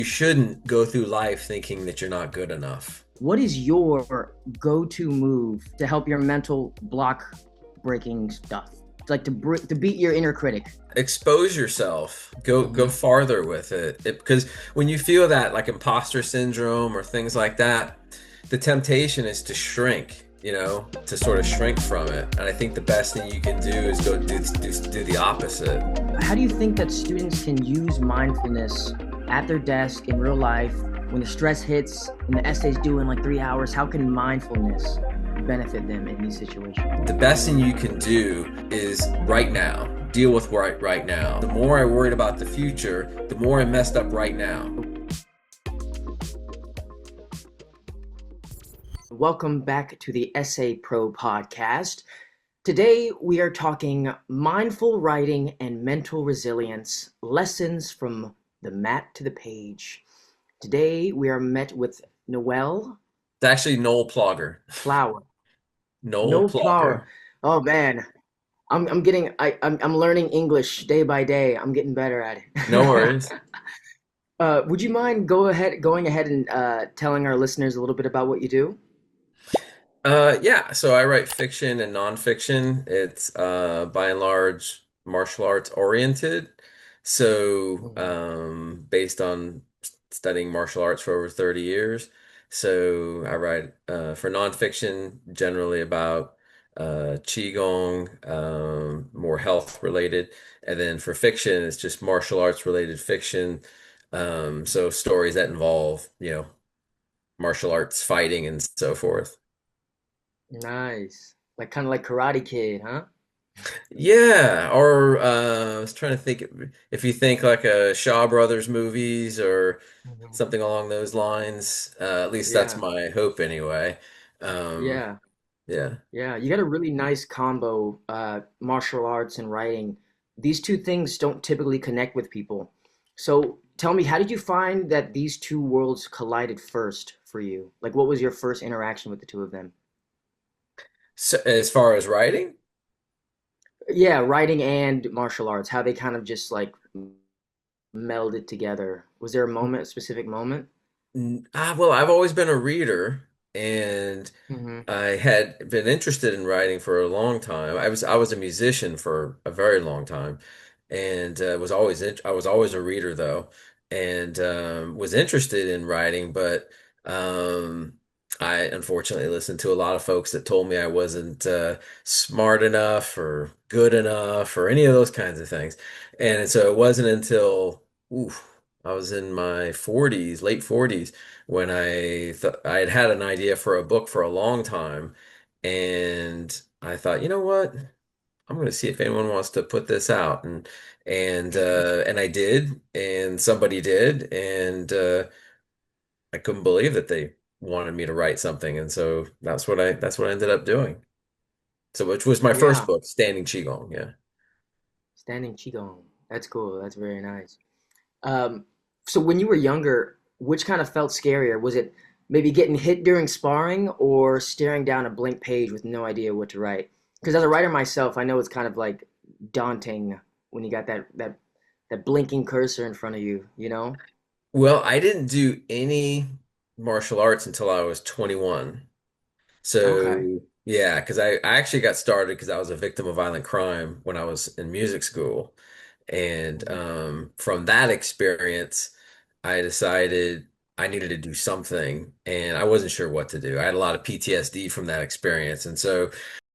You shouldn't go through life thinking that you're not good enough. What is your go-to move to help your mental block breaking stuff? Like to beat your inner critic. Expose yourself. Go Hmm. farther with it. Because when you feel that like imposter syndrome or things like that, the temptation is to shrink, to sort of shrink from it. And I think the best thing you can do is go do the opposite. How do you think that students can use mindfulness at their desk in real life when the stress hits and the essay's due in like 3 hours? How can mindfulness benefit them in these situations? The best thing you can do is right now. Deal with right now. The more I worried about the future, the more I messed up right now. Welcome back to the EssayPro podcast. Today we are talking mindful writing and mental resilience, lessons from the mat to the page. Today we are met with Noel It's actually Noel Plaugher. Plaugher. Noel Noel Plaugher. Plaugher. Oh man, I'm learning English day by day. I'm getting better at No it. worries. Would you mind going ahead and telling our listeners a little bit about what you do? Yeah, so I write fiction and nonfiction. It's by and large martial arts oriented. So Mhm. based on studying martial arts for over 30 years. So I write for nonfiction generally about qigong, more health related. And then for fiction, it's just martial arts related fiction. So stories that involve, martial arts fighting and so forth. Nice. Like kind of like Karate Kid, huh? Yeah, or I was trying to think if you think like a Shaw Brothers movies or Mhm. something along those lines. At least that's Yeah, my hope anyway. Um, yeah, yeah. yeah. You got a really nice combo, martial arts and writing. These two things don't typically connect with people. So tell me, how did you find that these two worlds collided first for you? Like, what was your first interaction with the two of them? So as far as writing, Yeah, writing and martial arts, how they kind of just like melded together. Was there a moment, a specific moment? well, I've always been a reader, and Hmm. I had been interested in writing for a long time. I was a musician for a very long time, and I was always a reader though, and was interested in writing, but um, I unfortunately listened to a lot of folks that told me I wasn't smart enough or good enough or any of those kinds of things, and so it wasn't until oof, I was in my 40s, late 40s when I thought I had an idea for a book for a long time, and I thought, you know what? I'm going to see if anyone wants to put this out, and I did, and somebody did, and I couldn't believe that they wanted me to write something, and so that's what I ended up doing. So, which was my first Yeah, book, Standing Qigong. Yeah. standing qigong. That's cool. That's very nice. Um, so when you were younger, which kind of felt scarier? Was it maybe getting hit during sparring or staring down a blank page with no idea what to write? Because as a writer myself, I know it's kind of like daunting when you got that blinking cursor in front of you, you know? Well, I didn't do any martial arts until I was 21. Okay. So yeah, because I actually got started because I was a victim of violent crime when I was in music school. And Mhm. from that experience, I decided I needed to do something, and I wasn't sure what to do. I had a lot of PTSD from that experience, and so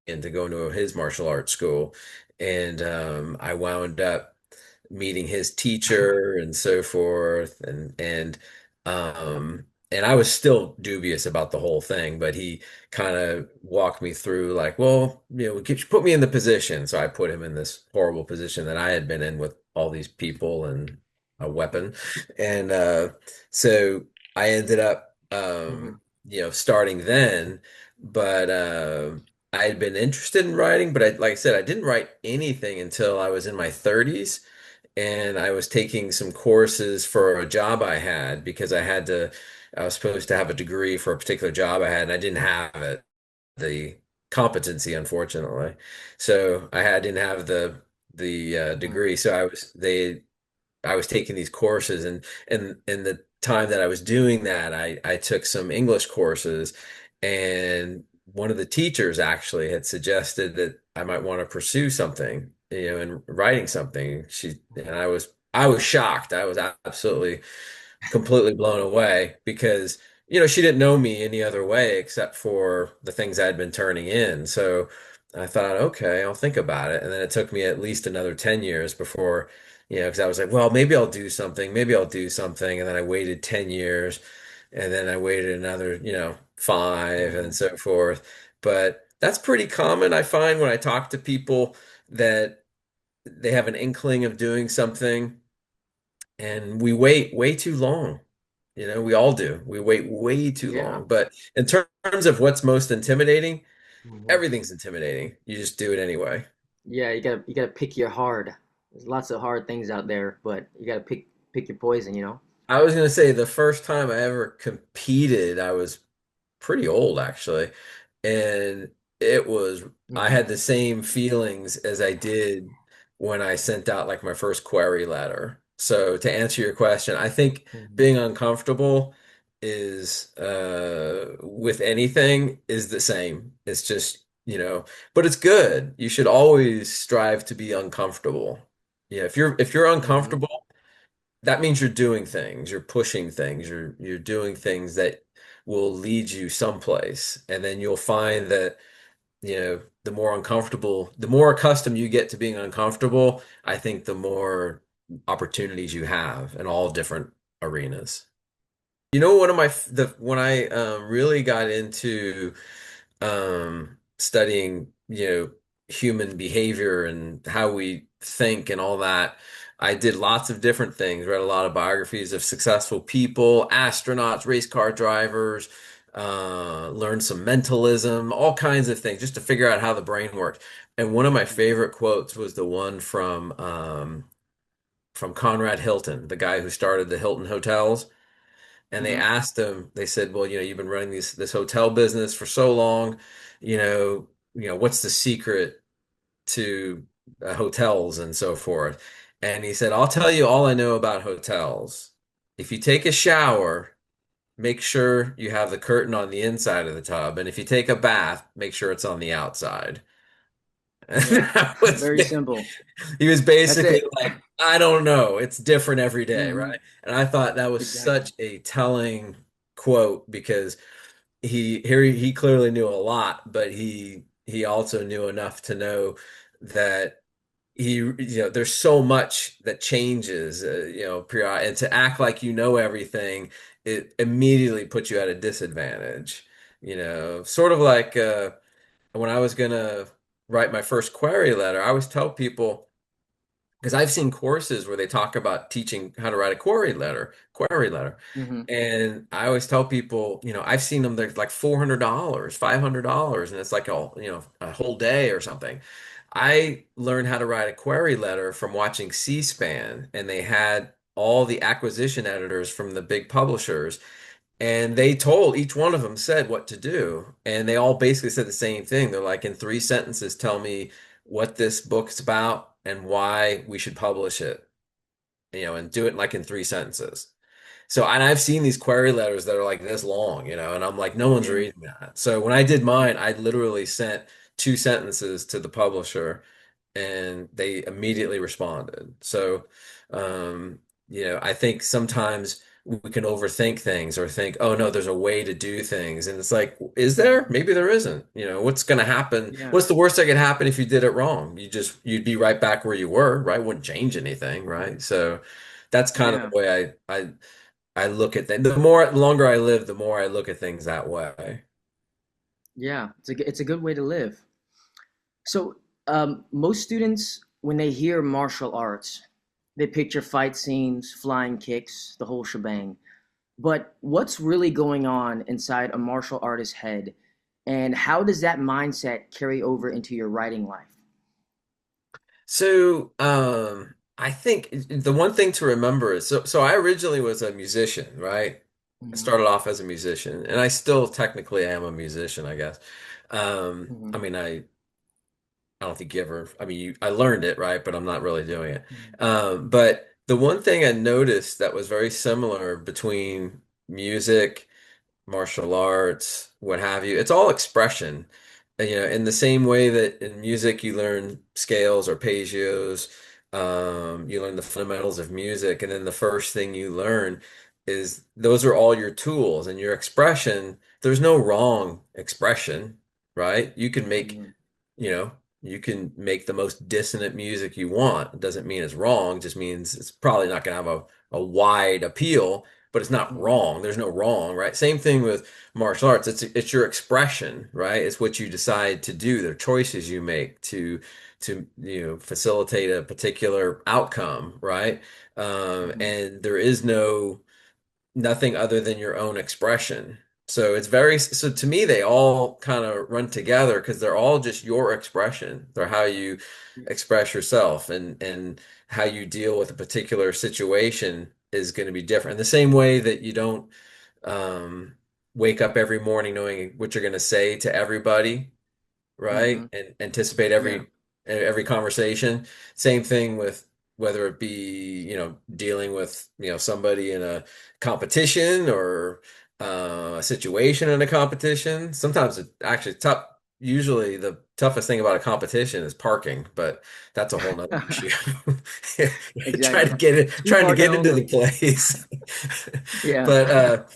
and to go into his martial arts school, and I wound up meeting his teacher and so forth, and I was still dubious about the whole thing, but he kind of walked me through like, well, put me in the position. So I put him in this horrible position that I had been in with all these people and a weapon. And so I ended up, Mhm. starting then, but I had been interested in writing, but like I said, I didn't write anything until I was in my 30s. And I was taking some courses for a job I had because I was supposed to have a degree for a particular job I had, and I didn't have it, the competency, unfortunately. So didn't have the Mhm. degree. So I was taking these courses, and the time that I was doing that, I took some English courses, and one of the teachers actually had suggested that I might want to pursue something, in writing something. And I was shocked. I was absolutely completely blown away because she didn't know me any other way except for the things I'd been turning in. So I thought, okay, I'll think about it. And then it took me at least another 10 years before, because I was like, well, maybe I'll do something, maybe I'll do something. And then I waited 10 years, and then I waited another, five, and Mhm. so forth. But that's pretty common. I find when I talk to people that they have an inkling of doing something, and we wait way too long. We all do. We wait way too Yeah. long. But in terms of what's most intimidating, Mhm. everything's intimidating. You just do it anyway. Yeah, you gotta pick your hard. There's lots of hard things out there, but you gotta pick your poison, you know? I was gonna say the first time I ever competed, I was pretty old actually. And I Hmm. had the same feelings as I did when I sent out like my first query letter. So to answer your question, I think Hmm. being uncomfortable is with anything is the same. It's just, but it's good. You should always strive to be uncomfortable. Yeah, if you're Hmm. uncomfortable, that means you're doing things, you're pushing things, you're doing things that will lead you someplace. And then you'll find that, the more uncomfortable, the more accustomed you get to being uncomfortable, I think the more opportunities you have in all different arenas. One of the when I really got into studying, human behavior and how we think and all that. I did lots of different things, read a lot of biographies of successful people, astronauts, race car drivers, learned some mentalism, all kinds of things just to figure out how the brain works. And one of my Hmm. favorite quotes was the one from Conrad Hilton, the guy who started the Hilton hotels. And they Hmm. asked him, they said, well, you've been running this hotel business for so long, what's the secret to hotels and so forth? And he said, I'll tell you all I know about hotels. If you take a shower, make sure you have the curtain on the inside of the tub. And if you take a bath, make sure it's on the outside. And Yeah. that was Very simple. he was That's basically it. like, I don't know. It's different every day, Hmm. right? And I thought that was Exactly. such a telling quote because he clearly knew a lot, but he also knew enough to know that there's so much that changes, period, and to act like you know everything, it immediately puts you at a disadvantage. Sort of like when I was gonna write my first query letter, I always tell people because I've seen courses where they talk about teaching how to write a query letter. Hmm. And I always tell people, I've seen them, they're like $400, $500, and it's like a whole day or something. I learned how to write a query letter from watching C-SPAN, and they had all the acquisition editors from the big publishers, and they told each one of them said what to do. And they all basically said the same thing. They're like, in 3 sentences, tell me what this book's about and why we should publish it, and do it like in 3 sentences. So, and I've seen these query letters that are like this long, and I'm like, no one's Yeah. reading that. So when I did Hmm. mine, I literally sent 2 sentences to the publisher, and they immediately responded. So, um, I think sometimes we can overthink things or think, oh no, there's a way to do things. And it's like, is there? Hmm. Maybe there isn't. What's going to happen? Yeah. What's the worst that could happen if you did it wrong? You'd be right back where you were, right? Wouldn't change anything, right? So that's kind of the Yeah. way I look at things. The longer I live, the more I look at things that way. Yeah. It's a good way to live. So, most students, when they hear martial arts, they picture fight scenes, flying kicks, the whole shebang. But what's really going on inside a martial artist's head, and how does that mindset carry over into your writing life? So, I think the one thing to remember is so I originally was a musician, right? I Hmm. started off as a musician, and I still technically am a musician, I guess. I Hmm. mean, I don't think you ever, I mean, I learned it, right? But I'm not really doing it. But The one thing I noticed that was very similar between music, martial arts, what have you, it's all expression. In the same way that in music you learn scales, arpeggios, you learn the fundamentals of music, and then the first thing you learn is those are all your tools and your expression. There's no wrong expression, right? Mhm. You know, you can make the most dissonant music you want. It doesn't mean it's wrong, it just means it's probably not going to have a wide appeal, but it's not Mhm. wrong. There's no wrong, right? Same thing with martial arts. It's your expression, right? It's what you decide to do, the choices you make to facilitate a particular outcome, right? Mhm. And there is nothing other than your own expression. So to me, they all kind of run together because they're all just your expression. They're how you express yourself and how you deal with a particular situation is going to be different. In the same way that you don't um, wake up every morning knowing what you're going to say to everybody, right? Mhm. And anticipate Yeah. every conversation. Same thing with whether it be, dealing with, somebody in a competition or a situation in a competition. Sometimes it actually tough. Usually the toughest thing about a competition is parking, but that's a whole nother issue. Exactly. Street Trying to parking get into only. the place. Yeah. But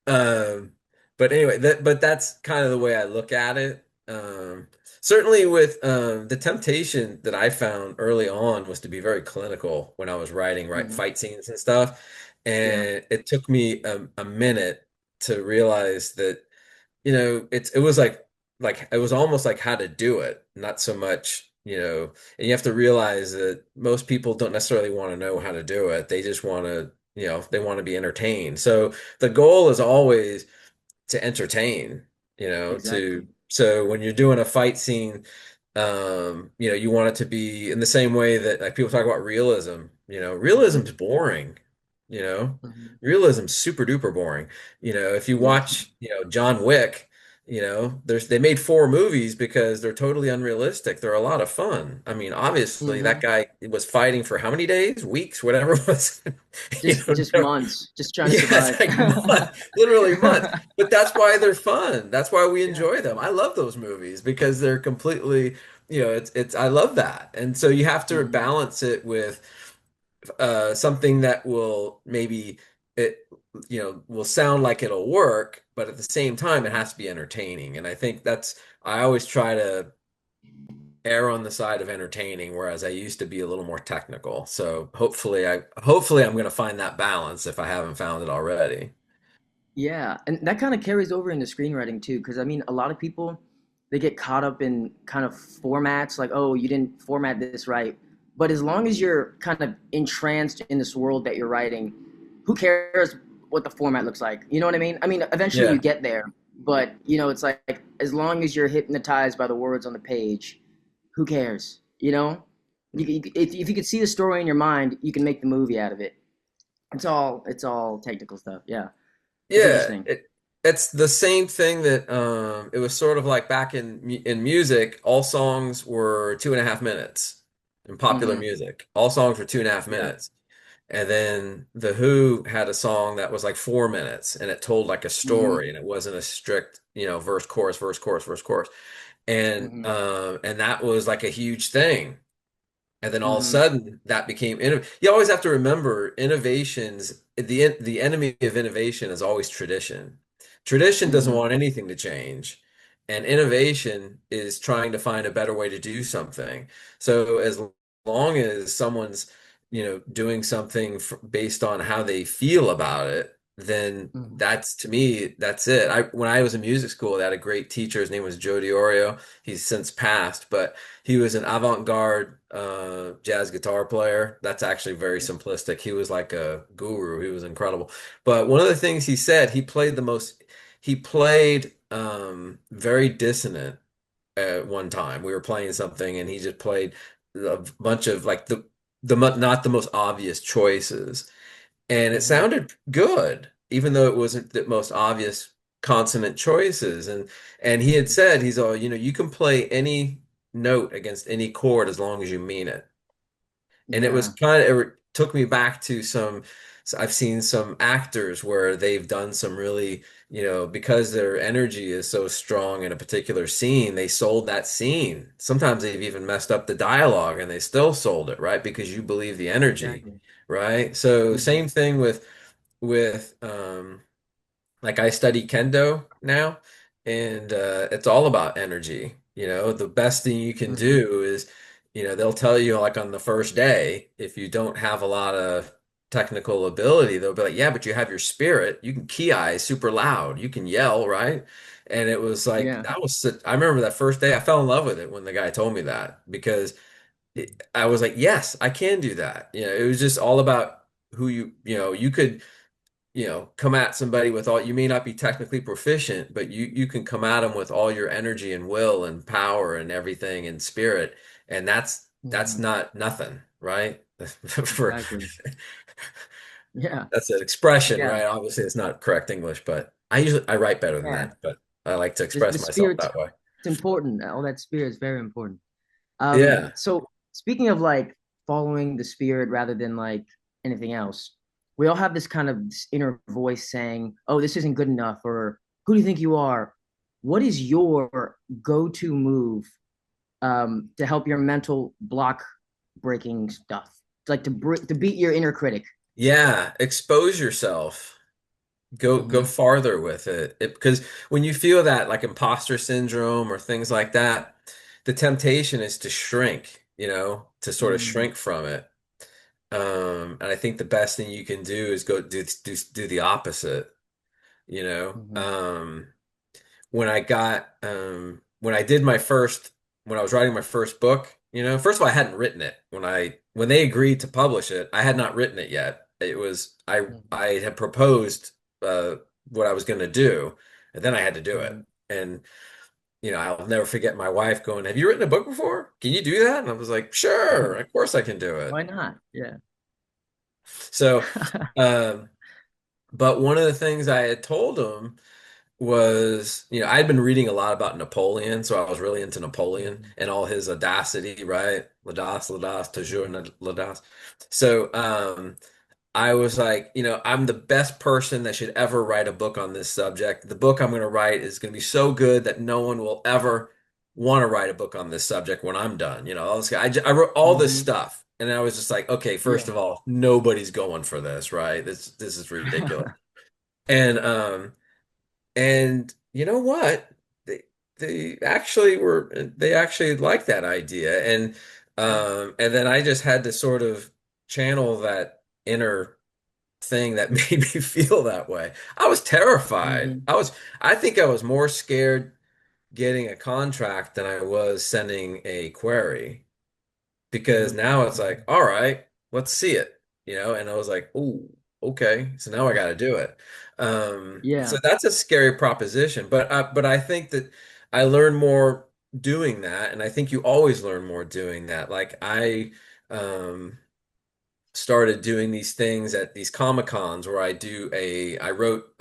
um, but anyway, but that's kind of the way I look at it. Certainly with the temptation that I found early on was to be very clinical when I was writing, right, Mhm. fight scenes and stuff. Yeah. And it took me a minute to realize that, it was like it was almost like how to do it, not so much, and you have to realize that most people don't necessarily want to know how to do it. They just want to, they want to be entertained. So the goal is always to entertain, Exactly. so when you're doing a fight scene, you want it to be in the same way that like people talk about realism, realism's Mhm. boring, Mhm. realism's super duper boring. If you Exactly. watch, John Wick, they made four movies because they're totally unrealistic. They're a lot of fun. I mean, obviously that Mhm. guy was fighting for how many days, weeks, whatever it was, Just no, months, just trying to yeah, it's survive. like months, literally months. But that's why they're fun. That's why we Yeah. enjoy them. I love those movies because they're completely, it's I love that. And so you have to Mhm. balance it with something that will maybe it will sound like it'll work, but at the same time it has to be entertaining. And I think I always try to err on the side of entertaining, whereas I used to be a little more technical. So hopefully I'm going to find that balance if I haven't found it already. Yeah, and that kind of carries over into screenwriting too, because I mean, a lot of people they get caught up in kind of formats like, oh, you didn't format this right. But as long as you're kind of entranced in this world that you're writing, who cares what the format looks like? You know what I mean? I mean, eventually you Yeah. get there, but it's like as long as you're hypnotized by the words on the page, who cares? If you could see the story in your mind, you can make the movie out of it. It's all technical stuff. Yeah, that's Yeah, interesting. it's the same thing that it was sort of like back in music, all songs were 2.5 minutes in popular Hmm. music. All songs were two and a half Yeah. minutes. And then The Who had a song that was like 4 minutes and it told like a story Hmm. and it wasn't a strict, verse, chorus, verse, chorus, verse, chorus. Hmm. And that was like a huge thing. And then all of a Hmm. sudden that became you always have to remember innovations, the enemy of innovation is always tradition. Tradition doesn't Hmm. want anything to change, and innovation is trying to find a better way to do something. So as long as someone's, doing something based on how they feel about it, then Hmm. that's to me, that's it. When I was in music school, they had a great teacher. His name was Joe Diorio. He's since passed, but he was an avant-garde jazz guitar player. That's actually very simplistic. He was like a guru. He was incredible. But one of the things he said, he played very dissonant at one time. We were playing something and he just played a bunch of like not the most obvious choices. And it Hmm. sounded good, even though it wasn't the most obvious consonant choices. And he had said, he's all, you can play any note against any chord as long as you mean it. And it was Yeah. took me back to some, so I've seen some actors where they've done some really, because their energy is so strong in a particular scene, they sold that scene. Sometimes they've even messed up the dialogue and they still sold it, right? Because you believe the energy, Exactly. right? So Hmm. same thing with like I study kendo now, and it's all about energy. The best thing you can Hmm. do is, they'll tell you like on the first day, if you don't have a lot of technical ability, they'll be like, yeah, but you have your spirit. You can ki super loud. You can yell, right? And it was like Yeah. I remember that first day I fell in love with it when the guy told me that because I was like, yes, I can do that. It was just all about who you could come at somebody with all, you may not be technically proficient, but you can come at them with all your energy and will and power and everything and spirit. And that's Hmm. not nothing, right? For Exactly. Yeah. that's an expression, Yeah. right? Obviously it's not correct English, but I write better than Yeah. that, but I like to The express myself spirit, that way. it's important. All that spirit is very important. Yeah. So speaking of like following the spirit rather than like anything else, we all have this kind of this inner voice saying, "Oh, this isn't good enough," or "Who do you think you are?" What is your go-to move to help your mental block breaking stuff? Like to beat your inner critic. Yeah. Expose yourself. Go Hmm. farther with it, because when you feel that like imposter syndrome or things like that, the temptation is to shrink, to sort of Hmm. shrink from it. And I think the best thing you can do is go do the opposite, you know. Hmm. Um, when I did my first when I was writing my first book, first of all, I hadn't written it when they agreed to publish it. I had not written it yet. It was I had proposed uh what I was going to do, and then I had to do it. Hmm. And I'll never forget my wife going, "Have you written a book before? Can you do that?" And I was like, "Sure, of course I can do it." Why not? Yeah. So, um, but one of the things I had told him was, I'd been reading a lot about Napoleon, so I was really into Napoleon Hmm. and all his audacity, right? L'audace, toujours Hmm. l'audace. So, I was like, I'm the best person that should ever write a book on this subject. The book I'm going to write is going to be so good that no one will ever want to write a book on this subject when I'm done. I wrote all this Hmm. stuff, and I was just like, okay, first Yeah. of all, nobody's going for this, right? This is ridiculous. And you know what? They they actually liked that idea. And then I just had to sort of channel that inner thing that made me feel that way. I was terrified. Hmm. I think I was more scared getting a contract than I was sending a query, because Hmm. now it's like, Hmm. all right, let's see it, and I was like, oh, okay, so now I got to do it. So Yeah. that's a scary proposition, but I think that I learn more doing that, and I think you always learn more doing that. Like um, started doing these things at these Comic Cons where I wrote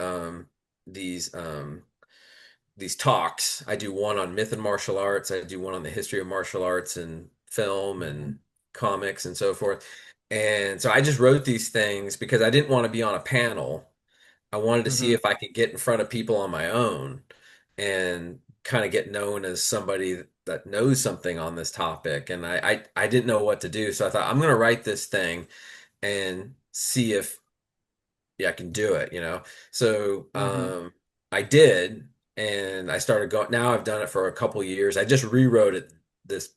these um, these talks. I do one on myth and martial arts. I do one on the history of martial arts and film and Hmm. comics and so forth. And so I just wrote these things because I didn't want to be on a panel. I wanted to see Hmm. if I could get in front of people on my own and kind of get known as somebody that knows something on this topic. And I didn't know what to do. So I thought, I'm going to write this thing and see if I can do it. So Hmm. I did, and I started going. Now I've done it for a couple years. I just rewrote it this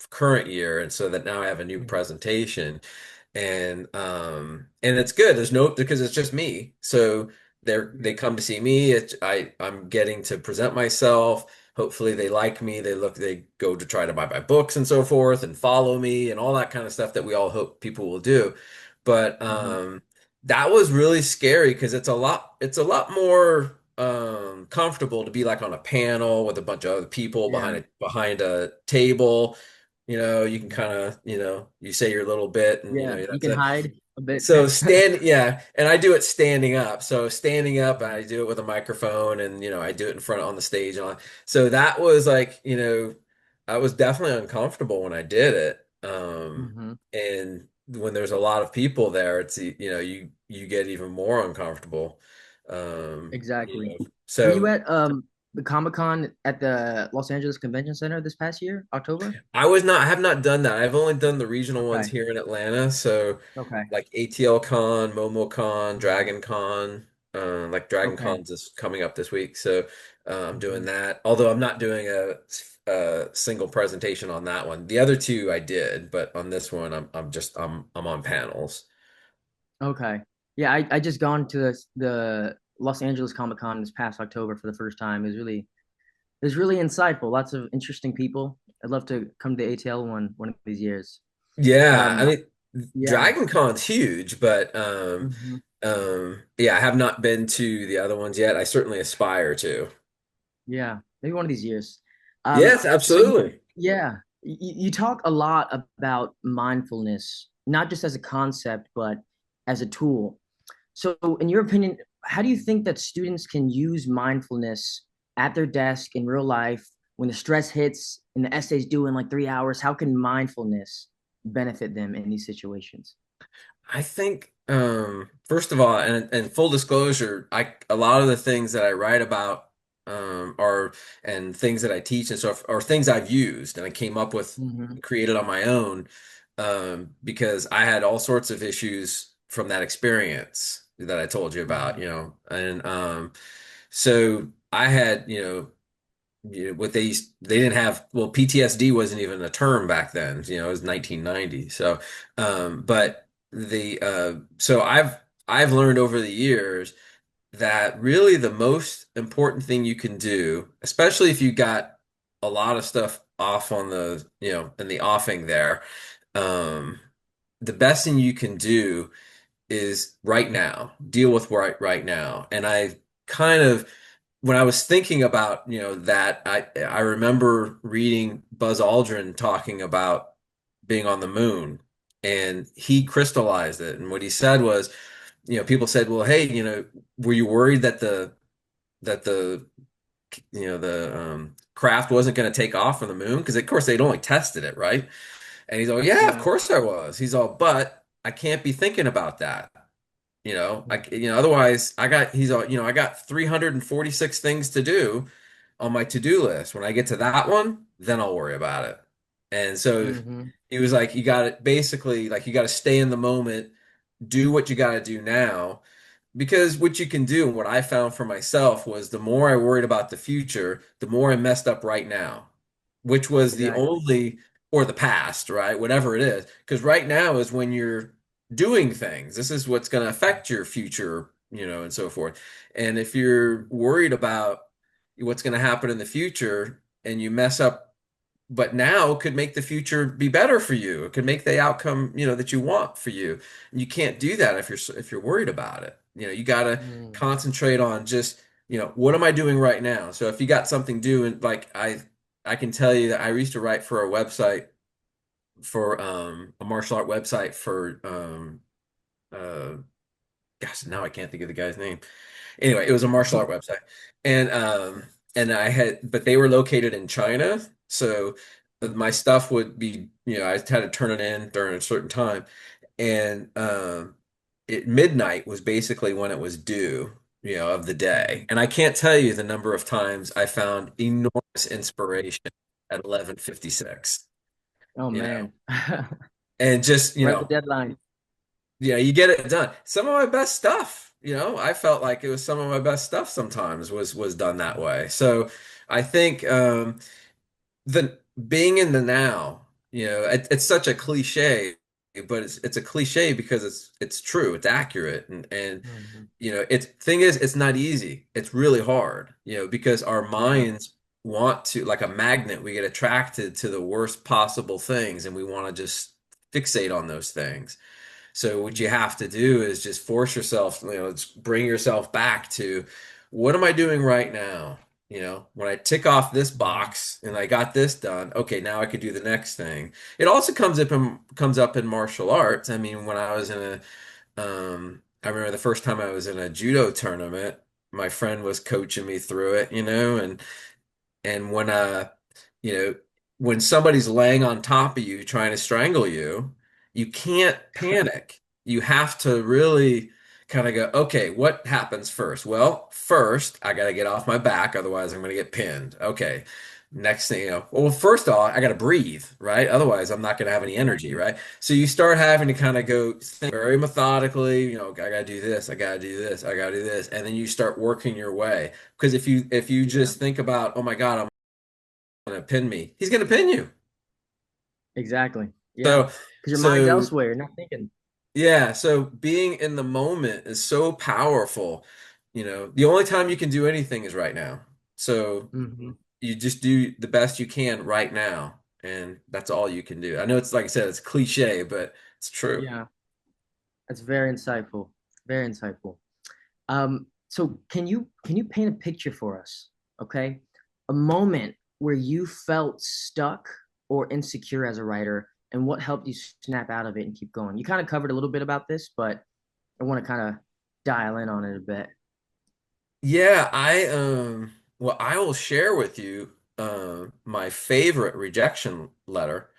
current year, and so that now I have a new Hmm. presentation, and it's good. There's no because it's just me. So they come to see me. I'm getting to present myself. Hopefully they like me. They go to try to buy my books and so forth and follow me and all that kind of stuff that we all hope people will do. But Hmm. that was really scary because it's a lot more comfortable to be like on a panel with a bunch of other people Yeah. behind a table. You can Hmm. kind of, you say your little bit and Yeah. You that's can it. hide a bit. So yeah, and I do it standing up. So standing up, I do it with a microphone, and I do it in front on the stage. So that was like, I was definitely uncomfortable when I did it. Hmm. And when there's a lot of people there, you get even more uncomfortable. Exactly. Were you So at the Comic-Con at the Los Angeles Convention Center this past year, October? I have not done that. I've only done the regional ones Okay. here in Atlanta. So Okay. like ATL Con, MomoCon, Mhm. Dragon Con, like Dragon Okay. Con's is coming up this week. So I'm doing Hmm. that. Although I'm not doing a single presentation on that one. The other two I did, but on this one I'm on panels. Okay. Yeah, I just gone to the Los Angeles Comic-Con this past October for the first time. It was really insightful. Lots of interesting people. I'd love to come to the ATL one of these years. Yeah, I Um, mean yeah. Dragon Con's huge, but Hmm. yeah, I have not been to the other ones yet. I certainly aspire to. Yeah, maybe one of these years. Yes, So you, absolutely. yeah, you talk a lot about mindfulness, not just as a concept, but as a tool. So, in your opinion, how do you think that students can use mindfulness at their desk in real life when the stress hits and the essay's due in like 3 hours? How can mindfulness benefit them in these situations? I think first of all, and full disclosure, I a lot of the things that I write about are and things that I teach and stuff are things I've used and I came up with Hmm. created on my own because I had all sorts of issues from that experience that I told you about, Hmm. and so I had, what they didn't have, well, PTSD wasn't even a term back then, it was 1990. So but the so I've learned over the years that really the most important thing you can do, especially if you got a lot of stuff off on the, in the offing there, um the best thing you can do is right now, deal with right now. And I kind of, when I was thinking about, that, I remember reading Buzz Aldrin talking about being on the moon, and he crystallized it. And what he said was, people said, "Well, hey, were you worried that the craft wasn't going to take off from the moon?" Because of course they'd only tested it, right? And he's all, "Yeah, of Yeah. course I was." He's all, "But I can't be thinking about that." Mhm. Otherwise he's all, I got 346 things to do on my to-do list. When I get to that one, then I'll worry about it. And so Hmm. he was like, you got to basically, like, you got to stay in the moment, do what you got to do now. Because what you can do, and what I found for myself was the more I worried about the future, the more I messed up right now, which was the Exactly. only, or the past, right? Whatever it is. Because right now is when you're doing things. This is what's going to affect your future, and so forth. And if you're worried about what's going to happen in the future and you mess up, but now could make the future be better for you. It could make the outcome, that you want for you. And you can't do that if you're worried about it. You got to Mm. concentrate on just, what am I doing right now? So if you got something due, and like I can tell you that I used to write for a website, for a martial art website for uh gosh, now I can't think of the guy's name. Anyway, it was a martial art website. And I had, but they were located in China, so my stuff would be, I had to turn it in during a certain time. And midnight was basically when it was due, of the day. Mhm. And I can't tell you the number of times I found enormous inspiration at 11:56, Oh you know. man. And just, Right at the deadline. you get it done. Some of my best stuff, I felt like it was some of my best stuff sometimes was done that way. So I think the being in the now, it's such a cliche, but it's a cliche because it's true, it's accurate, and Mhm. it's thing is it's not easy. It's really hard, because our Yeah. minds want to, like a magnet, we get attracted to the worst possible things and we want to just fixate on those things. So what you Mhm. have to do is just force yourself, just bring yourself back to what am I doing right now? When I tick off this Mhm. box and I got this done, okay, now I could do the next thing. It also comes up in martial arts. I mean, when I was in I remember the first time I was in a judo tournament, my friend was coaching me through it, and you know, when somebody's laying on top of you trying to strangle you, you can't panic. You have to really kind of go, okay, what happens first? Well, first, I got to get off my back, otherwise, I'm going to get pinned. Okay. Next thing you know, well, first off, I got to breathe, right? Otherwise, I'm not going to have any energy, Exactly. right? So you start having to kind of go think very methodically, I got to do this, I got to do this, I got to do this, and then you start working your way. Because if you Yeah, just think about, oh my God, I'm going to pin me, he's going to pin you. exactly. Yeah, So, because your mind's so elsewhere. You're not thinking. yeah, so being in the moment is so powerful. The only time you can do anything is right now. So Hmm. you just do the best you can right now, and that's all you can do. I know it's like I said, it's cliche, but it's true. Yeah, that's very insightful. Very insightful. So can you paint a picture for us? Okay, a moment where you felt stuck or insecure as a writer, and what helped you snap out of it and keep going. You kind of covered a little bit about this, but I want to kind of dial in on it a bit. Yeah, well, I will share with you my favorite rejection letter,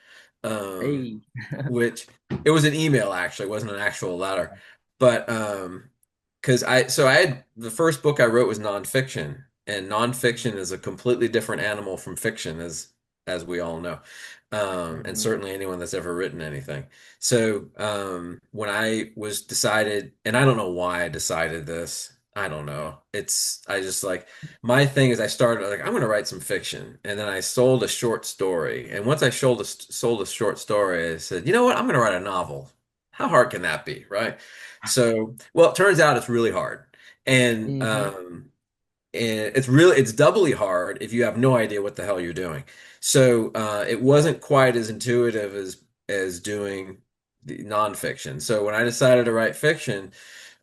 um Hey. which it was an email actually, it wasn't an actual letter. But because I had the first book I wrote was nonfiction, and nonfiction is a completely different animal from fiction, as we all know. And Hmm. certainly anyone that's ever written anything. So when I was decided, and I don't know why I decided this. I don't know. I just like my thing is I started like I'm going to write some fiction, and then I sold a short story. And once I sold a short story, I said, you know what? I'm going to write a novel. How hard can that be, right? So, well, it turns out it's really hard, and Hmm. it's doubly hard if you have no idea what the hell you're doing. So it wasn't quite as intuitive as doing the nonfiction. So when I decided to write fiction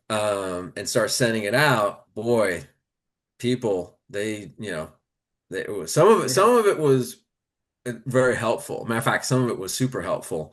and start sending it out, boy, people Yeah. some of it was very helpful. Matter of fact, some of it was super helpful.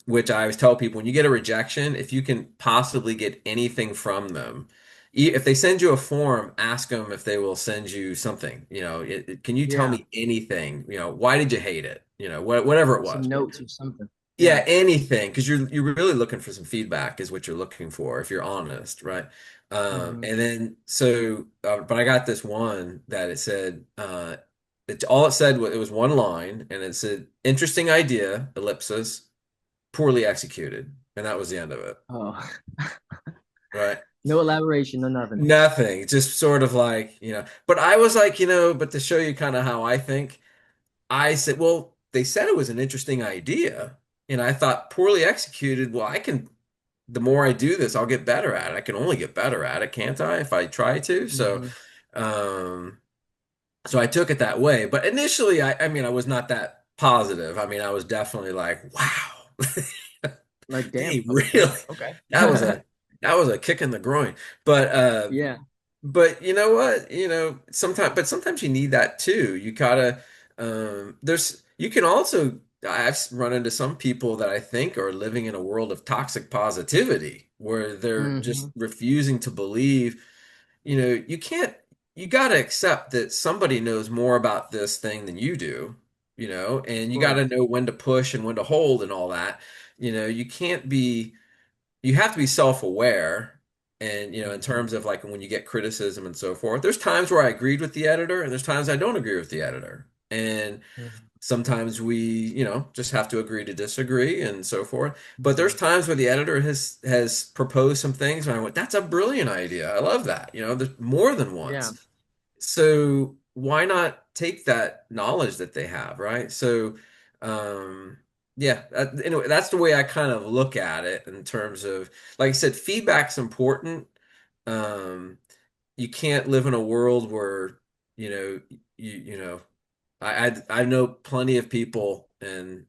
Which I always tell people when you get a rejection, if you can possibly get anything from them, if they send you a form, ask them if they will send you something. Can you tell Yeah. me anything? Why did you hate it? Whatever it was. Some notes or something. Yeah. Yeah, anything, because you're really looking for some feedback, is what you're looking for if you're honest, right? Hmm. And then but I got this one that it said, all it said was it was one line, and it said, "Interesting idea, ellipsis, poorly executed," and that was the end of it, Oh, right? no elaboration, no nothing. Nothing, just sort of like, But I was like, but to show you kind of how I think. I said, well, they said it was an interesting idea. And I thought, poorly executed, well, the more I do this, I'll get better at it. I can only get better at it, can't I, if I try to? Hmm. Um, so I took it that way. But initially, I mean, I was not that positive. I mean, I was definitely like, wow, Like, damn. they Okay. really, Okay. that was a, that was a kick in the groin. But, Yeah. but you know what? Sometimes you need that too. You gotta, you can also, I've run into some people that I think are living in a world of toxic positivity where they're Hmm. just refusing to believe, you can't, you gotta accept that somebody knows more about this thing than you do, Of and you gotta course. know when to push and when to hold and all that. You can't be, you have to be self-aware, and in Hmm. terms of like when you get criticism and so forth, there's times where I agreed with the editor and there's times I don't agree with the editor, and Hmm. sometimes we just have to agree to disagree and so forth. But there's Hmm. times where the editor has proposed some things and I went, that's a brilliant idea, I love that. There's more than Yeah. once. So why not take that knowledge that they have, right? So, um, yeah, anyway, that's the way I kind of look at it in terms of, like I said, feedback's important. Um, you can't live in a world where, you know, you know, I know plenty of people, and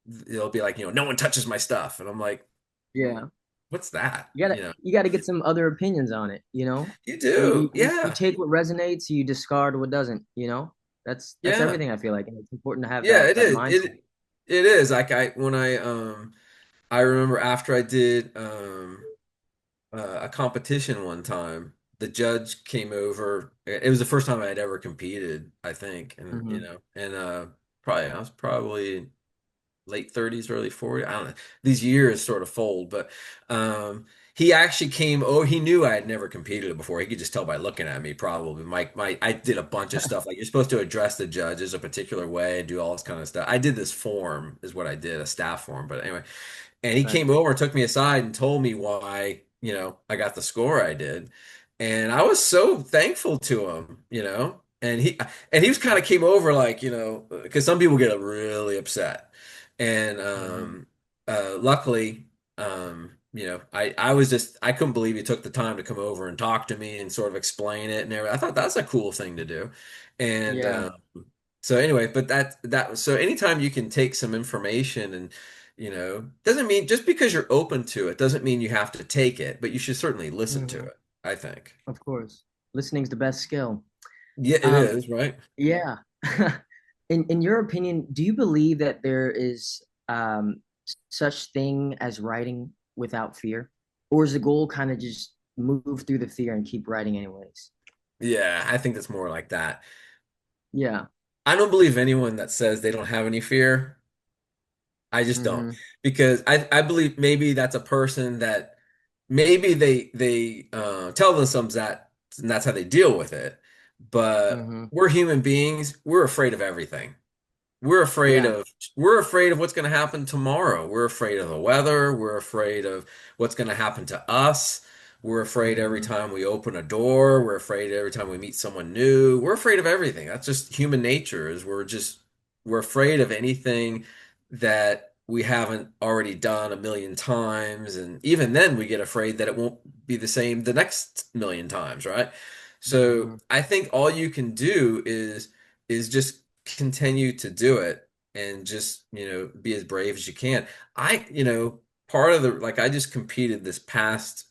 they'll be like, no one touches my stuff, and I'm like, Yeah. what's that? You gotta get some other opinions on it, you know? You You, do, you you you yeah, take what resonates, you discard what doesn't, you know? That's yeah, everything I feel like. And it's important to have yeah. that It that is. mindset. It is like I remember after I did a competition one time, the judge came over. It was the first time I had ever competed, I think, and Hmm. probably I was probably late 30s, early 40s. I don't know. These years sort of fold, but um, he actually came. Oh, he knew I had never competed before. He could just tell by looking at me, probably. I did a bunch of stuff. Like you're supposed to address the judges a particular way and do all this kind of stuff. I did this form, is what I did, a staff form. But anyway, and he Right. came over and took me aside and told me why, I got the score I did. And I was so thankful to him, and he was kind of came over like, because some people get really upset. And Hmm. luckily, I was just I couldn't believe he took the time to come over and talk to me and sort of explain it and everything. I thought that's a cool thing to do. And Yeah. so anyway, but so anytime you can take some information and doesn't mean just because you're open to it doesn't mean you have to take it, but you should certainly listen to Hmm. it, I think. Of course. Listening's the best skill. Yeah, it Um, is, right? yeah. In your opinion, do you believe that there is such thing as writing without fear? Or is the goal kind of just move through the fear and keep writing anyways? Yeah, I think that's more like that. Yeah. I don't believe anyone that says they don't have any fear. I just don't. Hmm. Because I believe maybe that's a person that maybe they tell themselves that and that's how they deal with it. But Hmm. we're human beings, we're afraid of everything. We're afraid Yeah. of we're afraid of what's going to happen tomorrow. We're afraid of the weather. We're afraid of what's going to happen to us. We're afraid every Hmm. time we open a door. We're afraid every time we meet someone new. We're afraid of everything. That's just human nature is we're afraid of anything that we haven't already done a million times. And even then we get afraid that it won't be the same the next million times, right? So Hmm. I think all you can do is just continue to do it and just, be as brave as you can. Part of the like I just competed this past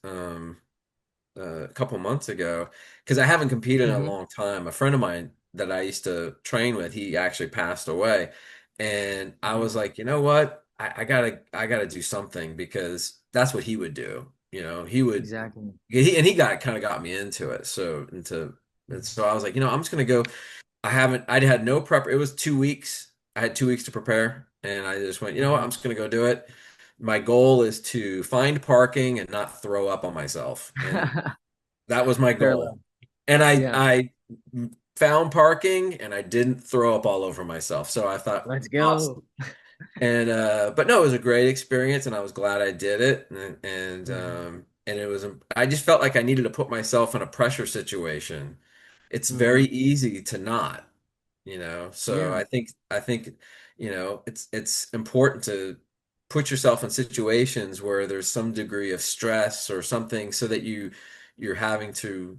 couple months ago because I haven't competed in a Hmm. long time. A friend of mine that I used to train with, he actually passed away. And I was Hmm. like, you know what? I gotta do something because that's what he would do. He would Exactly. he got kind of got me into it. And so I was like, I'm just gonna go. I had no prep. It was 2 weeks. I had 2 weeks to prepare, and I just went, you know what? Hmm. I'm just gonna go do it. My goal is to find parking and not throw up on myself, and that was my goal. Parallel. And I Yeah. I found parking, and I didn't throw up all over myself. So I thought, Let's awesome. go. And but no, it was a great experience, and I was glad I did it. Hmm. And it was I just felt like I needed to put myself in a pressure situation. It's very Hmm. easy to not. So Yeah. I think it's important to put yourself in situations where there's some degree of stress or something so that you're having to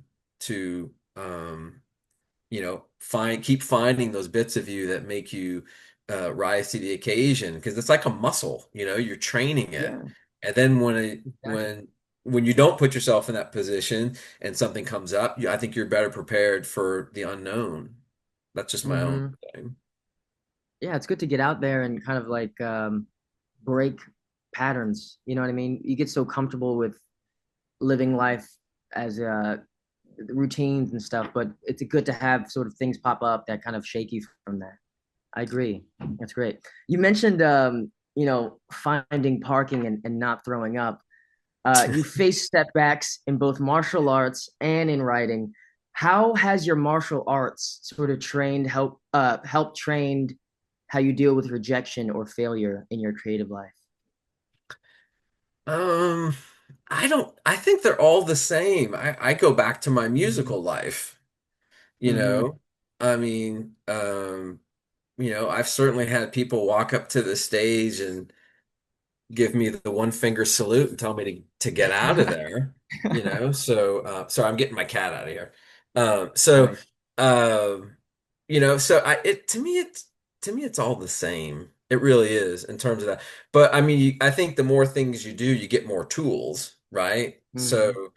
keep finding those bits of you that make you rise to the occasion because it's like a muscle, you're training it. Yeah. And then when it Exactly. when you don't put yourself in that position and something comes up, I think you're better prepared for the unknown. That's just my own Hmm. thing. Yeah, it's good to get out there and kind of like break patterns. You know what I mean? You get so comfortable with living life as routines and stuff, but it's good to have sort of things pop up that kind of shake you from that. I agree. That's great. You mentioned finding parking and not throwing up. You face setbacks in both martial arts and in writing. How has your martial arts sort of help trained how you deal with rejection or failure in your creative life? Um, I think they're all the same. I go back to my Hmm. musical life, you Hmm. know. I mean, I've certainly had people walk up to the stage and give me the one finger salute and tell me to get out of there, So, sorry, I'm getting my cat out of here. So, Nice. um, so to me it's all the same. It really is in terms of that. But I mean, I think the more things you do, you get more tools, right? Hmm. So,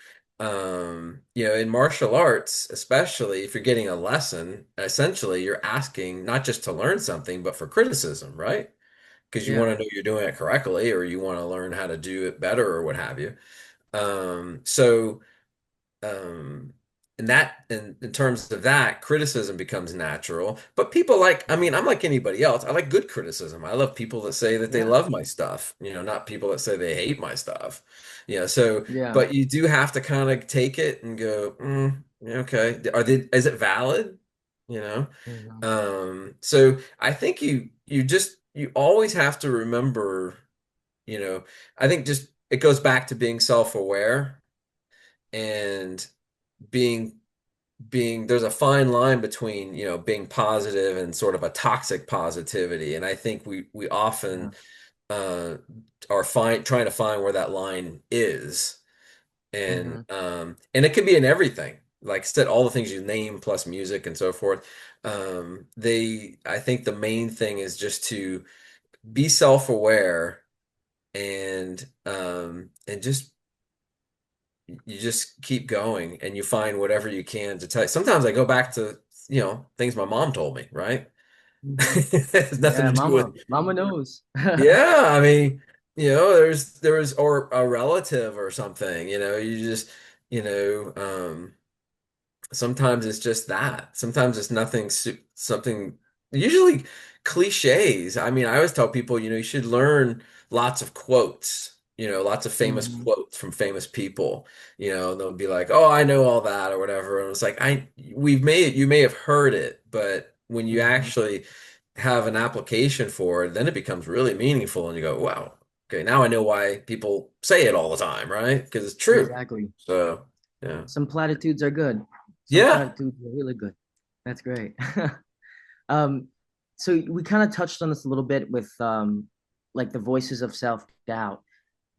in martial arts, especially if you're getting a lesson, essentially you're asking not just to learn something, but for criticism, right? Because you Yeah. want to know you're doing it correctly or you want to learn how to do it better or what have you. So um and that in terms of that, criticism becomes natural. But people like, I mean, I'm like anybody else. I like good criticism. I love people that say that they Yeah. love my stuff, not people that say they hate my stuff. So, Yeah. but you do have to kind of take it and go, yeah, okay, is it valid? You know? Hmm. So I think you always have to remember, you know, I think just it goes back to being self-aware and being there's a fine line between being positive and sort of a toxic positivity, and I think we Yeah. often uh are trying to find where that line is, Hmm. and it could be in everything, like I said, all the things you name plus music and so forth. They I think the main thing is just to be self-aware, and just you just keep going and you find whatever you can to tell. Sometimes I go back to, things my mom told me, right? Hmm. It has nothing Yeah, to do with, mama knows. yeah, I mean, there was or a relative or something, you just, you know, um, sometimes it's just that. Sometimes it's nothing, something, usually cliches. I mean, I always tell people, you should learn lots of quotes, lots of famous Hmm. quotes from famous people. They'll be like, "Oh, I know all that," or whatever. And it's like, you may have heard it, but when you Hmm. actually have an application for it, then it becomes really meaningful, and you go, "Wow, okay, now I know why people say it all the time, right? Because it's true." Exactly. So, yeah. Some platitudes are good. Some Yeah. platitudes are really good. That's great. Um, so we kind of touched on this a little bit with like the voices of self-doubt.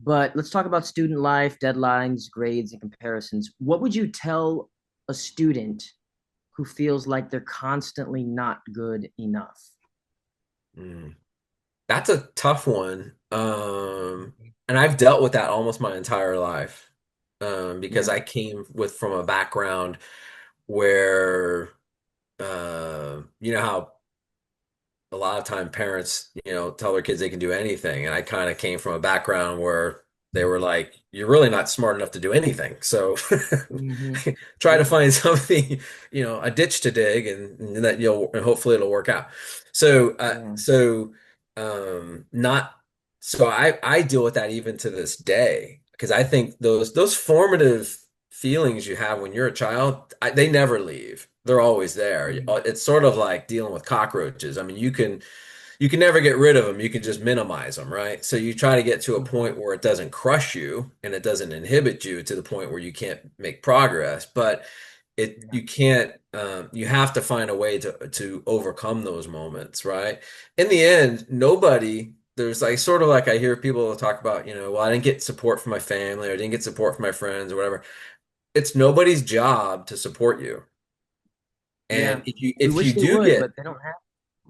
But let's talk about student life, deadlines, grades, and comparisons. What would you tell a student who feels like they're constantly not good enough? Mm. That's a tough one. And I've dealt with that almost my entire life. Because Yeah. I came from a background where, you know how a lot of time parents, tell their kids they can do anything. And I kind of came from a background where they were like, you're really not smart enough to do anything. So Hmm. try to Yeah. find something, a ditch to dig, and that and hopefully it'll work out. So, Yeah. not, so I deal with that even to this day, because I think those formative feelings you have when you're a child, they never leave. They're always there. Hmm. It's sort of like dealing with cockroaches. I mean, you can never get rid of them. You can just minimize them, right? So you try to get to a Hmm. point where it doesn't crush you and it doesn't inhibit you to the point where you can't make progress. But Yeah. you can't, you have to find a way to overcome those moments, right? In the end, there's like sort of like I hear people talk about, well, I didn't get support from my family or I didn't get support from my friends or whatever. It's nobody's job to support you. Yeah. And if you We if you wish they do would, get but they don't have.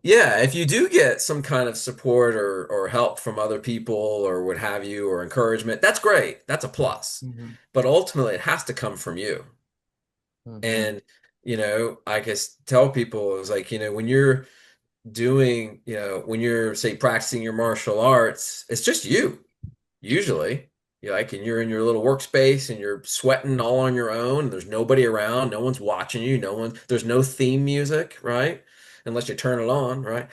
yeah, if you do get some kind of support or help from other people or what have you, or encouragement, that's great. That's a plus. Hmm. But ultimately, it has to come from you. Hmm. And, I guess tell people is like, when you're when you're, say, practicing your martial arts, it's just you. Usually, and you're in your little workspace and you're sweating all on your own. There's nobody around, no one's watching you, there's no theme music, right? Unless you turn it on, right?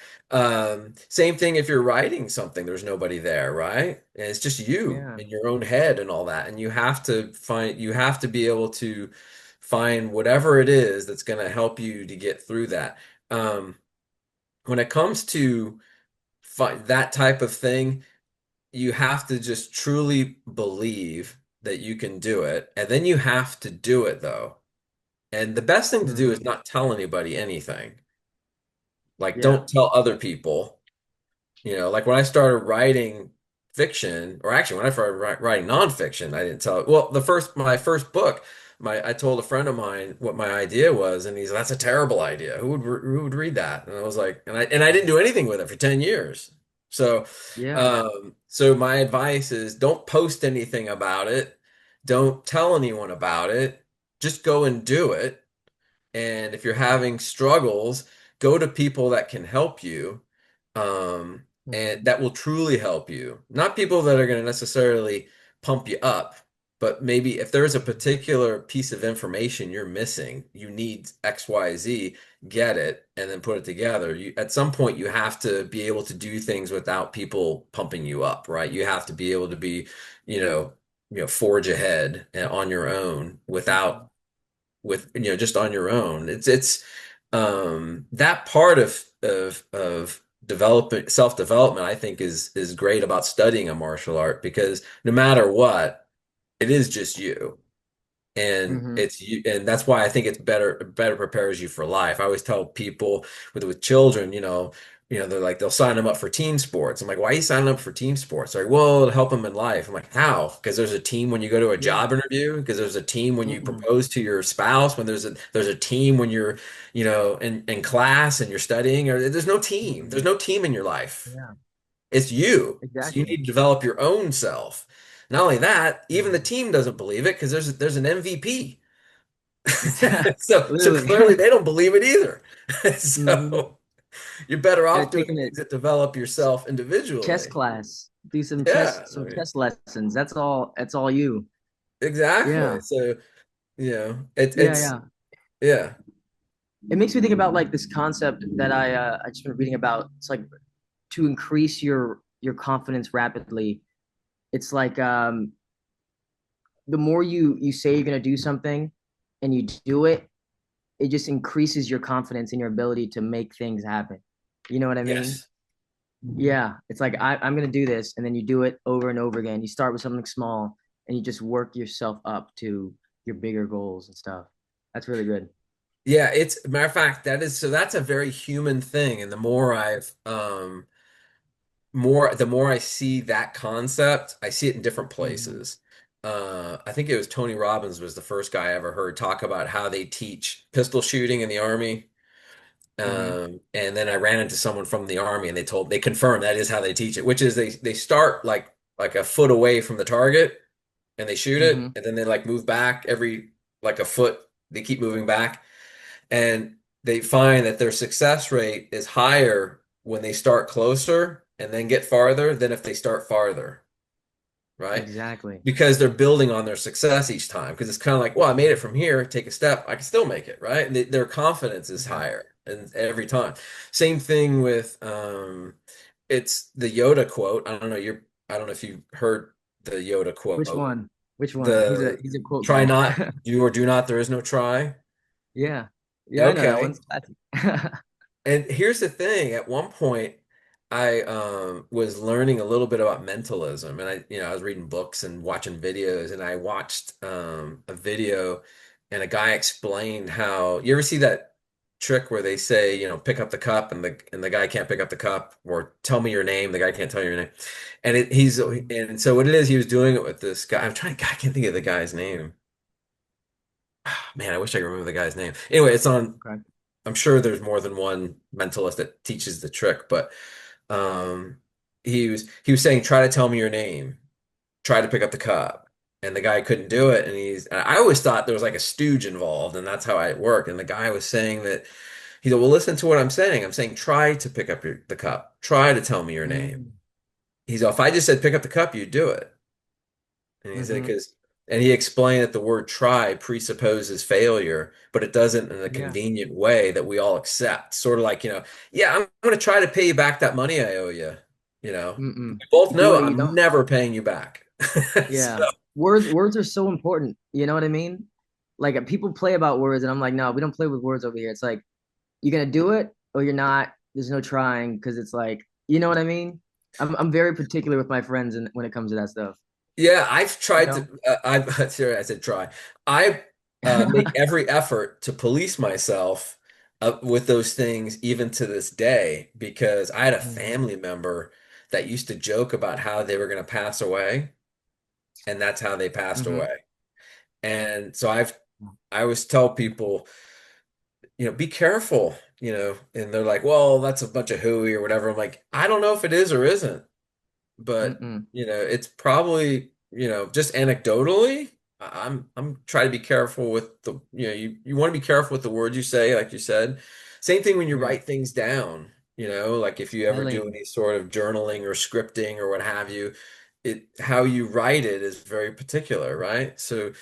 Same thing if you're writing something, there's nobody there, right? And it's just you Yeah. in your own head and all that. And you have to be able to find whatever it is that's going to help you to get through that. Um, when it comes to that type of thing, you have to just truly believe that you can do it. And then you have to do it though. And the best thing to do is Hmm. not tell anybody anything. Like, Yeah. don't tell other people. Like when I started writing fiction, or actually when I started writing nonfiction, I didn't tell. Well, my first book, I told a friend of mine what my idea was, and he's, "That's a terrible idea. Who would read that?" And I was like, and I didn't do anything with it for 10 years. So, Yeah. so my advice is don't post anything about it. Don't tell anyone about it. Just go and do it. And if you're having struggles, go to people that can help you, and Hmm. that will truly help you. Not people that are going to necessarily pump you up. but maybe if there's a particular piece of information you're missing, you need X, Y, Z, get it, and then put it together. At some point, you have to be able to do things without people pumping you up, right? You have to be able to be, you know, forge ahead and on your own Mhm. just on your own. It's that part of development, self-development, I think is great about studying a martial art because no matter what, it is just you. And Mhm. it's you, and that's why I think it's better prepares you for life. I always tell people with children, they're like they'll sign them up for team sports. I'm like, why are you signing up for team sports? They're like, well, it'll help them in life. I'm like, how? Because there's a team when you go to a Yeah. job interview, because there's a team when you Mm-mm. propose to your spouse, when there's a team when you're, in class and you're studying, or there's no team. There's Mm-mm. no team in your life. Yeah. It's you. So you Exactly. need to develop your own self. Not only that, even the Mhm. team doesn't believe it because there's an MVP. Exactly. So Literally. clearly they don't believe it either. Hmm. So you're better Gotta off doing take them to things that develop yourself chess individually. class. Do some chess Yeah, I some mean, chess lessons. That's all. That's all you. exactly. Yeah. So, Yeah. it's Yeah. yeah. It makes me think about like this concept that I just been reading about. It's like to increase your confidence rapidly. It's like the more you say you're gonna do something and you do it, it just increases your confidence in your ability to make things happen. You know what I mean? Yes. Yeah, it's like I'm gonna do this, and then you do it over and over again. You start with something small, and you just work yourself up to your bigger goals and stuff. That's really good. Yeah, it's matter of fact, that's a very human thing. And the more I see that concept, I see it in different Mm-hmm. places. I think it was Tony Robbins was the first guy I ever heard talk about how they teach pistol shooting in the Army. Mm-hmm. And then I ran into someone from the Army and they confirmed that is how they teach it, which is they start like a foot away from the target and they shoot Mm-hmm. it, and then they like move back every like a foot. They keep moving back, and they find that their success rate is higher when they start closer and then get farther than if they start farther, right? Exactly. Because they're building on their success each time. Because it's kind of like, well, I made it from here, take a step, I can still make it, right? And their confidence is Yeah. higher and every time. Same thing with it's the Yoda quote. I don't know if you've heard the Yoda Which quote. one? Which one? The He's a quote try guy. not, do or do not, there is no try. Yeah. Yeah, I know that Okay. one. Classic. And here's the thing, at one point I was learning a little bit about mentalism, and I was reading books and watching videos, and I watched a video and a guy explained how you ever see that trick where they say, pick up the cup and the guy can't pick up the cup, or tell me your name, the guy can't tell you your name. Mhm. And so what it is, he was doing it with this guy. I can't think of the guy's name. Man, I wish I could remember the guy's name. Anyway, Okay. I'm sure there's more than one mentalist that teaches the trick, but um, he was saying, try to tell me your name, try to pick up the cup, and the guy couldn't do it. And I always thought there was like a stooge involved, and that's how it worked. And the guy was saying that he said, well, listen to what I'm saying. I'm saying, try to pick up the cup, try to tell me your name. Mm-hmm. He's if I just said pick up the cup, you'd do it. And he said, Mm-hmm. and he explained that the word try presupposes failure, but it doesn't in a Yeah. convenient way that we all accept. Sort of like, yeah, I'm going to try to pay you back that money I owe you. We Mm-mm. both You do know it or you I'm don't. never paying you back. So, Yeah. Words are so important. You know what I mean? Like people play about words and I'm like, no, we don't play with words over here. It's like you're gonna do it or you're not. There's no trying because it's like, you know what I mean? I'm very particular with my friends and when it comes to that stuff. yeah, I've You tried to, know? sorry, I said try. I make every effort to police myself with those things even to this day because I had a Hmm. family member that used to joke about how they were going to pass away, and that's how they passed Hmm. away. And so I always tell people, be careful, and they're like, well, that's a bunch of hooey or whatever. I'm like, I don't know if it is or isn't, but Mm-mm. it's probably, just anecdotally, I'm trying to be careful with you want to be careful with the words you say, like you said. Same thing when you Yeah. write things down, like if you ever do Telling. any sort of journaling or scripting or what have you, how you write it is very particular, right? So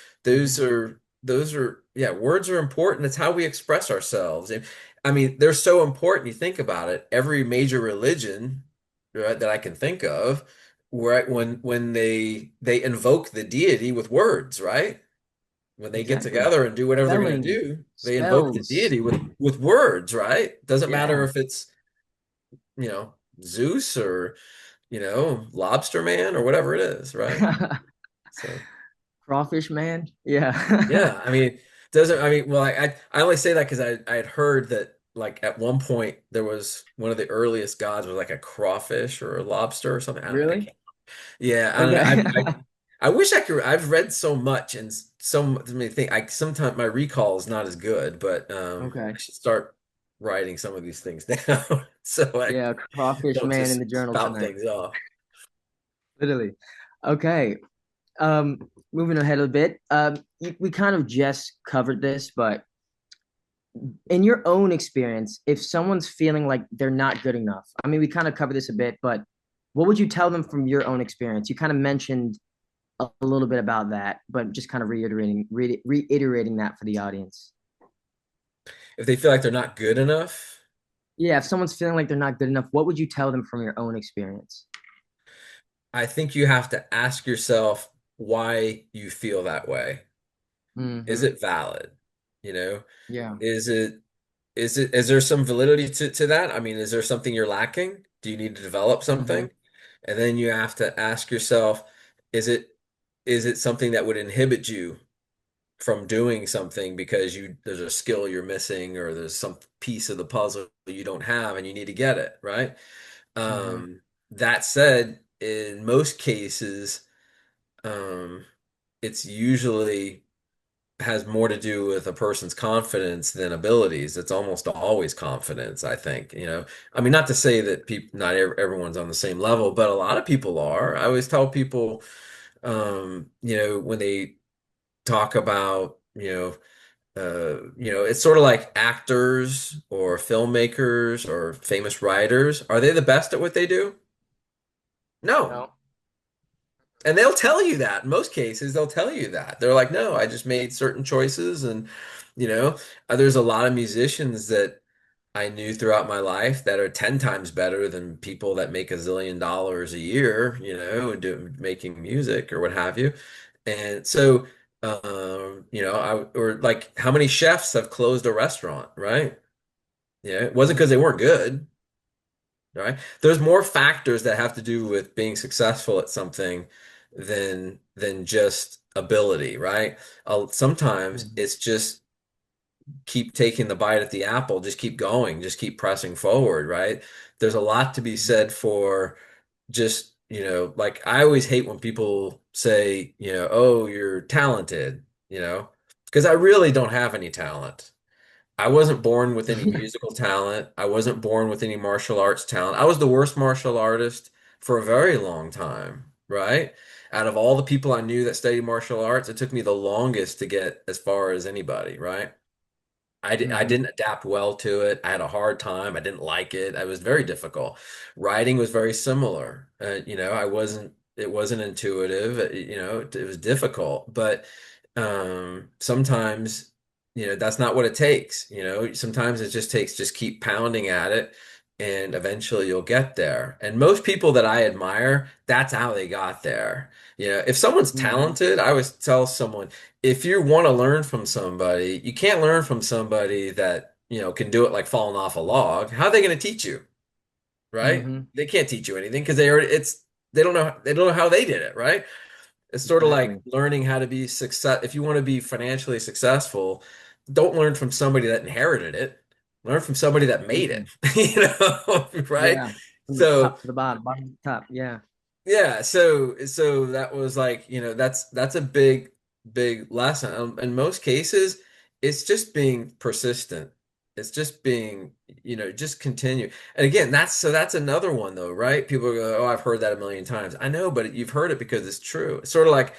yeah, words are important. It's how we express ourselves. And I mean, they're so important. You think about it, every major religion, right, that I can think of, right, when they invoke the deity with words, right? When they get Exactly. together and do whatever they're going to Spelling, do, they invoke the spells. deity with words, right? Doesn't matter Yeah. if it's, Zeus or, Lobster Man or whatever it is, right? So, Crawfish man. Yeah. yeah, I mean, doesn't, I mean, well, I only say that because I had heard that, like, at one point there was one of the earliest gods was like a crawfish or a lobster or something. I Really? can't. Yeah, I don't know. Okay. I wish I could. I've read so much and so many things. I sometimes my recall is not as good, but Okay. I should start writing some of these things down so I Yeah, crawfish don't man in just the journal spout tonight. things off. Literally. Okay. Moving ahead a bit. We kind of just covered this, but in your own experience, if someone's feeling like they're not good enough, I mean, we kind of covered this a bit, but what would you tell them from your own experience? You kind of mentioned a little bit about that, but just kind of reiterating that for the audience. If they feel like they're not good enough, Yeah, if someone's feeling like they're not good enough, what would you tell them from your own experience? I think you have to ask yourself why you feel that way. Is Mm-hmm. it valid? You know, Yeah. is it is there some validity to that? I mean, is there something you're lacking? Do you need to develop Mm-hmm. something? And then you have to ask yourself, is it is it something that would inhibit you from doing something because you there's a skill you're missing or there's some piece of the puzzle you don't have and you need to get it, right? Mm-hmm. That said, in most cases, um, it's usually has more to do with a person's confidence than abilities. It's almost always confidence, I think, I mean, not to say that people, not everyone's on the same level, but a lot of people are. I always tell people, when they talk about, it's sort of like actors or filmmakers or famous writers. Are they the best at what they do? No. No. And they'll tell you that. In most cases, they'll tell you that. They're like, no, I just made certain choices. And, you know, there's a lot of musicians that I knew throughout my life that are 10 times better than people that make $1 zillion a year, making music or what have you. And so, or like how many chefs have closed a restaurant, right? Yeah, it wasn't because Mm-hmm. they weren't good, right? There's more factors that have to do with being successful at something than just ability, right? Sometimes Mm-hmm. it's just keep taking the bite at the apple, just keep going, just keep pressing forward, right? There's a lot to be Mm-hmm. said for just, like I always hate when people say, oh, you're talented, because I really don't have any talent. I wasn't born with any musical talent. I wasn't born with any martial arts talent. I was the worst martial artist for a very long time, right? Out of all the people I knew that studied martial arts, it took me the longest to get as far as anybody, right? I Mm-hmm. didn't adapt well to it. I had a hard time. I didn't like it. It was very difficult. Writing was very similar. It wasn't intuitive. It was difficult, but sometimes, that's not what it takes. Sometimes it just takes just keep pounding at it and eventually you'll get there. And most people that I admire, that's how they got there. If someone's Mm-hmm. talented, I always tell someone, if you want to learn from somebody, you can't learn from somebody that, can do it like falling off a log. How are they going to teach you, right? Mm-hmm. They can't teach you anything because they don't know how they did it, right? It's sort of like Exactly. learning how to be success. If you want to be financially successful, don't learn from somebody that inherited it. Learn from somebody that made Mm-hmm. it, right? Yeah. From the So top to the bottom, bottom to the top. Yeah. yeah, so that was like, that's a big lesson. In most cases, it's just being persistent. It's just being, just continue. And again, that's another one though, right? People go, "Oh, I've heard that a million times." I know, but you've heard it because it's true. It's sort of like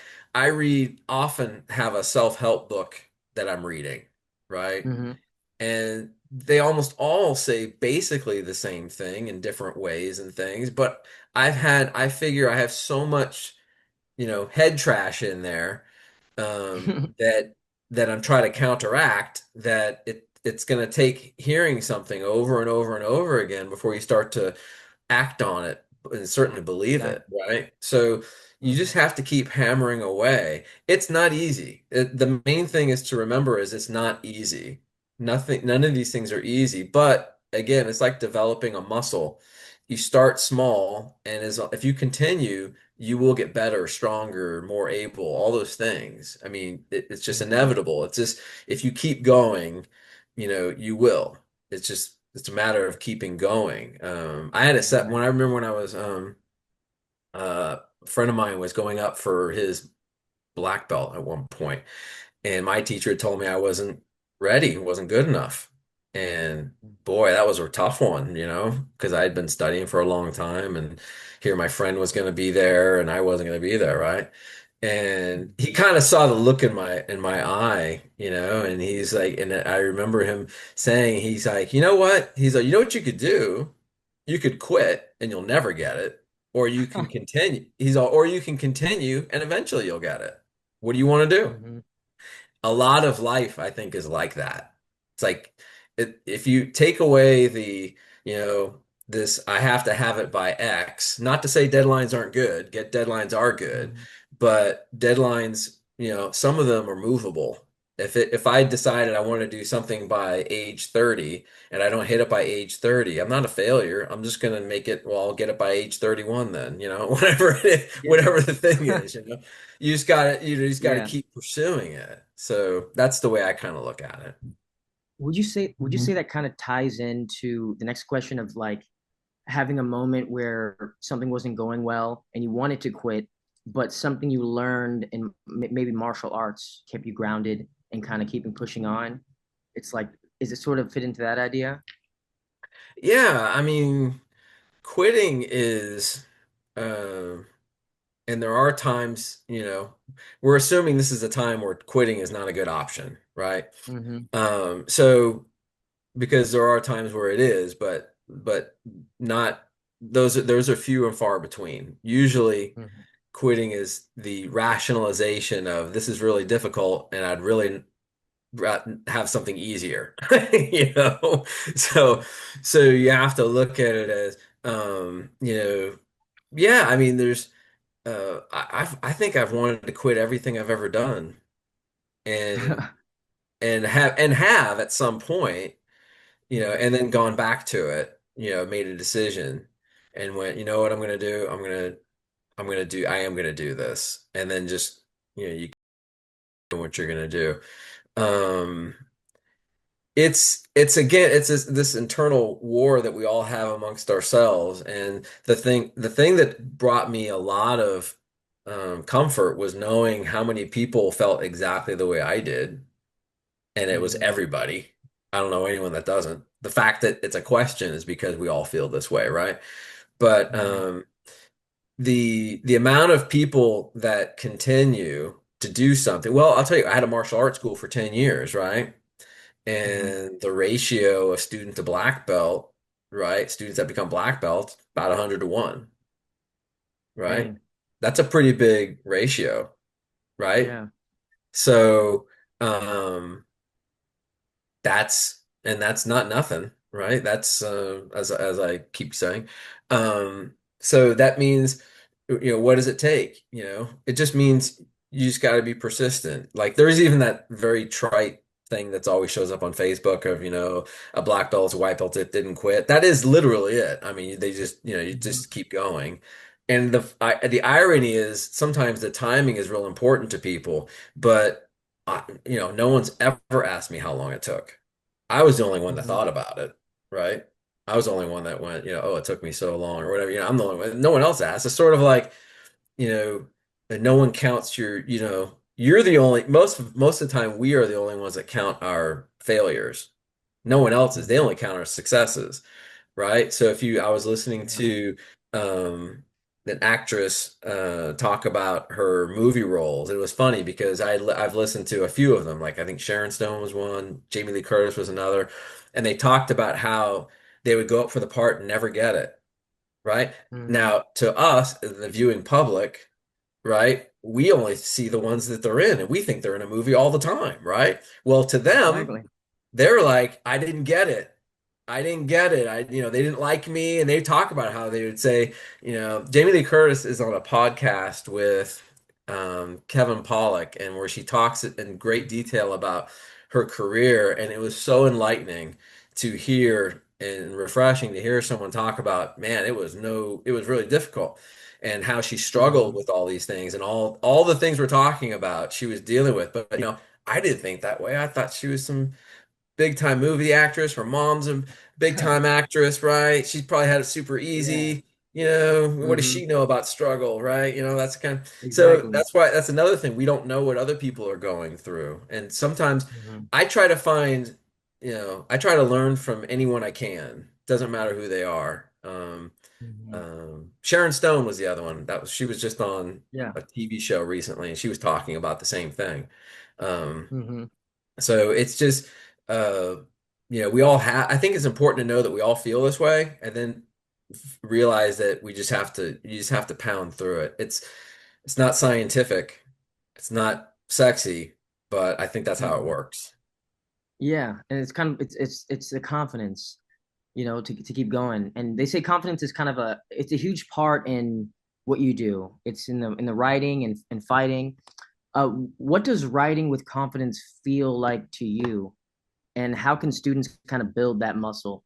often have a self-help book that I'm reading, right? Mm-hmm. And they almost all say basically the same thing in different ways and things, but I figure I have so much. head trash in there, that I'm trying to counteract, that it's going to take hearing something over and over and over again before you start to act on it and certainly believe it, Exactly. right? So you just Hmm. have to keep hammering away. It's not easy. The main thing is to remember is it's not easy. None of these things are easy, but again, it's like developing a muscle. You start small, and if you continue, you will get better, stronger, more able, all those things. I mean, it's just Hmm. inevitable. It's just if you keep going, you will. It's a matter of keeping going. I had a set when I remember when I was a friend of mine was going up for his black belt at one point, and my teacher had told me I wasn't ready, wasn't good enough. And boy, that was a tough one, because I had been studying for a long time, and here my friend was going to be there, and I wasn't going to be there, right? And he kind of saw the look in my eye, and he's like, and I remember him saying, he's like, you know what? He's like, you know what you could do? You could quit and you'll never get it, or you can continue. Or you can continue and eventually you'll get it. What do you want to do? Hmm. A lot of life, I think, is like that. It's like if you take away you know, this, I have to have it by X, not to say deadlines aren't good, get deadlines are good, Hmm. but deadlines, some of them are movable. If I decided I want to do something by age 30 and I don't hit it by age 30, I'm not a failure. I'm just gonna make it, well, I'll get it by age 31 then, whatever Yeah. the thing is. You just gotta Yeah. keep pursuing it. So that's the way I kind of look at it. Would you say that kind of ties into the next question of like having a moment where something wasn't going well and you wanted to quit, but something you learned in maybe martial arts kept you grounded and kind of keeping pushing on? It's like, is it sort of fit into that idea? Yeah, I mean, quitting is, uh, and there are times, we're assuming this is a time where quitting is not a good option, right? Hmm. So because there are times where it is, but not those are few and far between. Usually Hmm. quitting is the rationalization of this is really difficult and I'd really have something easier, you know? So, so you have to look at it as, yeah, I mean, I think I've wanted to quit everything I've ever done and, and have at some point, Hmm. and then gone back to it, made a decision and went, you know what I'm going to do? I am going to do this. And then just, you know what you're going to do. Um, it's this internal war that we all have amongst ourselves. And the thing that brought me a lot of comfort was knowing how many people felt exactly the way I did. And it was Hmm. everybody. I don't know anyone that doesn't. The fact that it's a question is because we all feel this way, right? But Hmm. the amount of people that continue to do something. Well, I'll tell you, I had a martial arts school for 10 years, right? Hmm. And the ratio of student to black belt, right? Students that become black belts, about 100 to 1, right? Dang. That's a pretty big ratio, right? Yeah. So, um, that's not nothing, right? That's as I keep saying. So that means, what does it take? It just means you just got to be persistent. Like there's even that very trite thing that's always shows up on Facebook of, a black belt, a white belt that didn't quit. That is literally it. I mean, they just, you Hmm. just keep going. And the irony is sometimes the timing is real important to people, but no one's ever asked me how long it took. I was the only one that Hmm. thought about it, right? I was the only one that went, oh, it took me so long or whatever. I'm the only one. No one else asked. It's sort of like, that no one counts you're the only most of the time we are the only ones that count our failures. No one else is. They Hmm. only count our successes, right? So I was listening Yeah. to um, an actress talk about her movie roles. It was funny because I've listened to a few of them. Like I think Sharon Stone was one, Jamie Lee Curtis was another, and they talked about how they would go up for the part and never get it, right? Hmm. Now, to us, the viewing public, right? We only see the ones that they're in, and we think they're in a movie all the time, right? Well, to them, Exactly. they're like, I didn't get it. I didn't get it. They didn't like me, and they talk about how they would say, Jamie Lee Curtis is on a podcast with Kevin Pollak, and where she talks in great detail about her career, and it was so enlightening to hear and refreshing to hear someone talk about, man, it was really difficult, and how she struggled Hmm. with all these things and all the things we're talking about she was dealing with. But I didn't think that way. I thought she was some big time movie actress. Her mom's a big time actress, right? She's probably had it super Yeah. easy. What does Hmm. she know about struggle, right? That's so Exactly. that's why that's another thing. We don't know what other people are going through. And sometimes Hmm. I try to find, I try to learn from anyone I can. Doesn't matter who they are. Hmm. Sharon Stone was the other one. She was just on Yeah. a TV show recently, and she was talking about the same thing. Um, Hmm. so it's just, uh, we all have, I think it's important to know that we all feel this way, and then realize that you just have to pound through it. It's not scientific, it's not sexy, but I think that's how it Hmm. works. Yeah, and it's kind of it's the confidence, to keep going. And they say confidence is kind of it's a huge part in what you do. It's in the writing and fighting. What does writing with confidence feel like to you? And how can students kind of build that muscle?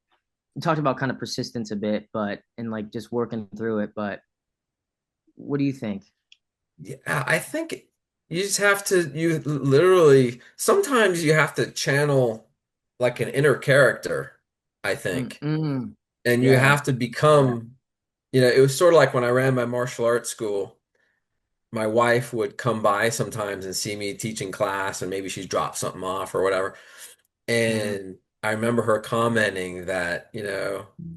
You talked about kind of persistence a bit, but and like just working through it. But what do you think? Yeah, I think you just have to, you literally, sometimes you have to channel like an inner character, I think. Mm-mm. And you Yeah, have to yeah. become, it was sort of like when I ran my martial arts school. My wife would come by sometimes and see me teaching class, and maybe she's dropped something off or whatever. Hmm. And I remember her commenting that,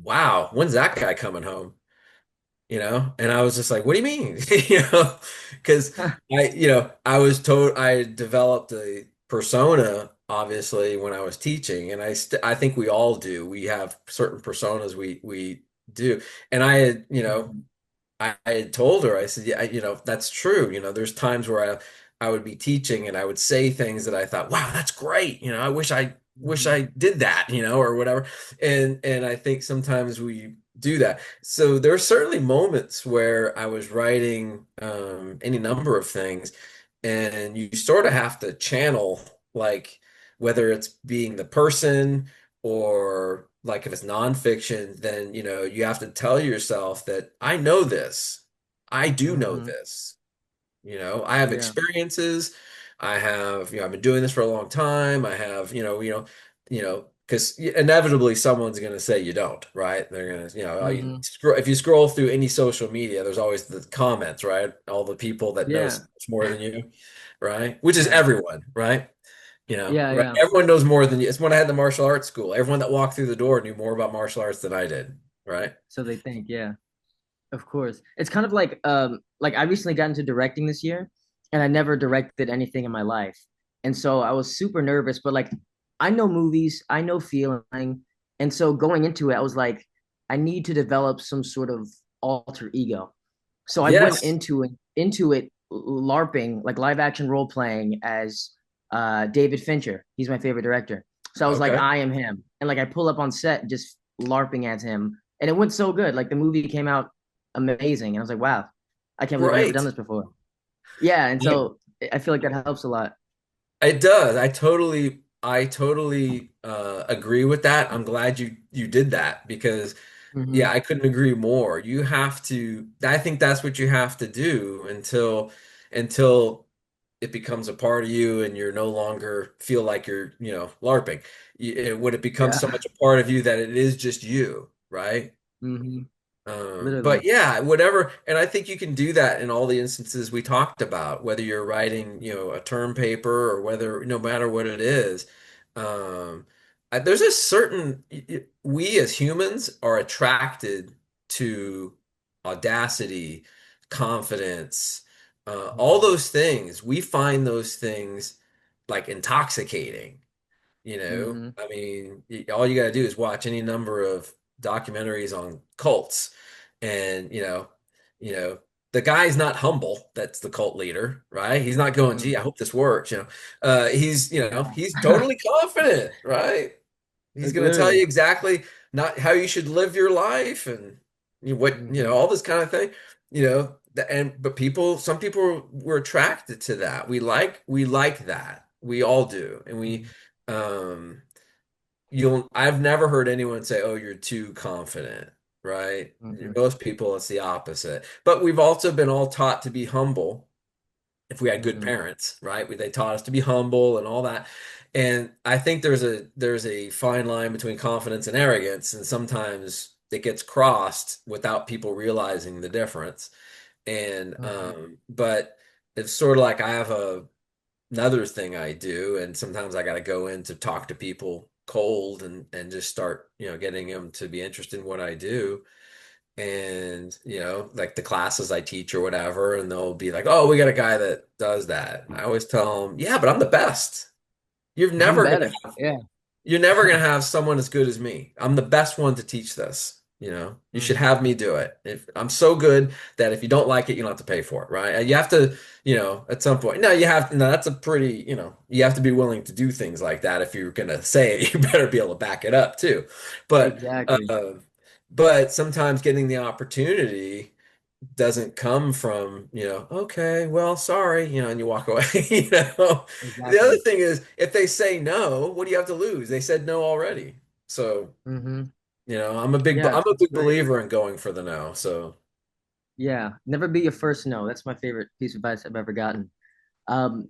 wow, when's that guy coming home? And I was just like, what do you mean? Because I was told I developed a persona, obviously, when I was teaching, and I think we all do. We have certain personas we do. And I had, Hmm. I had told her, I said, yeah, that's true. There's times where I would be teaching and I would say things that I thought, wow, that's great. I wish Hmm. I did that, or whatever. And I think sometimes we do that. So there are certainly moments where I was writing any number of things, and you sort of have to channel, like, whether it's being the person, or like if it's nonfiction, then you have to tell yourself that I know this. I do know Hmm. this. I have Yeah. experiences. I have, I've been doing this for a long time. I have, because inevitably someone's going to say you don't, right? They're going to, Hmm. if you scroll through any social media, there's always the comments, right? All the people that know so Yeah. much more than you, right? Which is Yeah. everyone, right? Yeah. Right? Yeah. Everyone knows more than you. It's when I had the martial arts school. Everyone that walked through the door knew more about martial arts than I did, right? So they think, yeah. Of course. It's kind of like I recently got into directing this year and I never directed anything in my life. And so I was super nervous, but like I know movies, I know feeling. And so going into it, I was like, I need to develop some sort of alter ego. So I went Yes. into it LARPing, like live action role playing as David Fincher. He's my favorite director. So I was like, Okay. I am him. And like I pull up on set just LARPing as him. And it went so good. Like the movie came out amazing. And I was like, wow, I can't believe I never done Great. this before. Yeah, and so I feel like that helps a lot. It does. I totally agree with that. I'm glad you did that, because yeah, Hmm. I couldn't agree more. You have to, I think that's what you have to do until it becomes a part of you and you're no longer feel like you're, LARPing. When it becomes Yeah. so much a part of you that it is just you, right? Hmm. But Literally. yeah, whatever. And I think you can do that in all the instances we talked about, whether you're writing, a term paper, or whether, no matter what it is. Um, there's a certain, we as humans are attracted to audacity, confidence, all Hmm. those things. We find those things like intoxicating. Hmm. I mean, all you got to do is watch any number of documentaries on cults, and you know, the guy's not humble. That's the cult leader, right? He's not going, Mm-hmm. gee, I hope this works. Yeah. He's totally confident, right? He's Like going to tell literally. you exactly not how you should live your life and Mm-hmm. all this kind of thing, but some people were attracted to that. We like that. We all do. And um, I've never heard anyone say, "Oh, you're too confident," right? Mm-hmm. Most people, it's the opposite. But we've also been all taught to be humble if we had good Mm-hmm. parents, right? They taught us to be humble and all that. And I think there's a fine line between confidence and arrogance, and sometimes it gets crossed without people realizing the difference. And Mm-hmm. but it's sort of like I have another thing I do, and sometimes I got to go in to talk to people cold and just start, getting them to be interested in what I do. And, like the classes I teach or whatever, and they'll be like, "Oh, we got a guy that does that." I always tell them, "Yeah, but I'm the best. You're I'm never gonna better. Yeah. you're never gonna have someone as good as me. I'm the best one to teach this. You should Mm-hmm. have me do it. If I'm so good that if you don't like it, you don't have to pay for it, right? And you have to, at some point. No, that's a pretty, you have to be willing to do things like that. If you're gonna say it, you better be able to back it up too. But Exactly. uh, but sometimes getting the opportunity doesn't come from, okay, well, sorry, and you walk away, The other Exactly. thing is, if they say no, what do you have to lose? They said no already. So, Mm-hmm. I'm Yeah, a that's big great. believer in going for the no. So, Yeah. Never be your first no. That's my favorite piece of advice I've ever gotten. Um,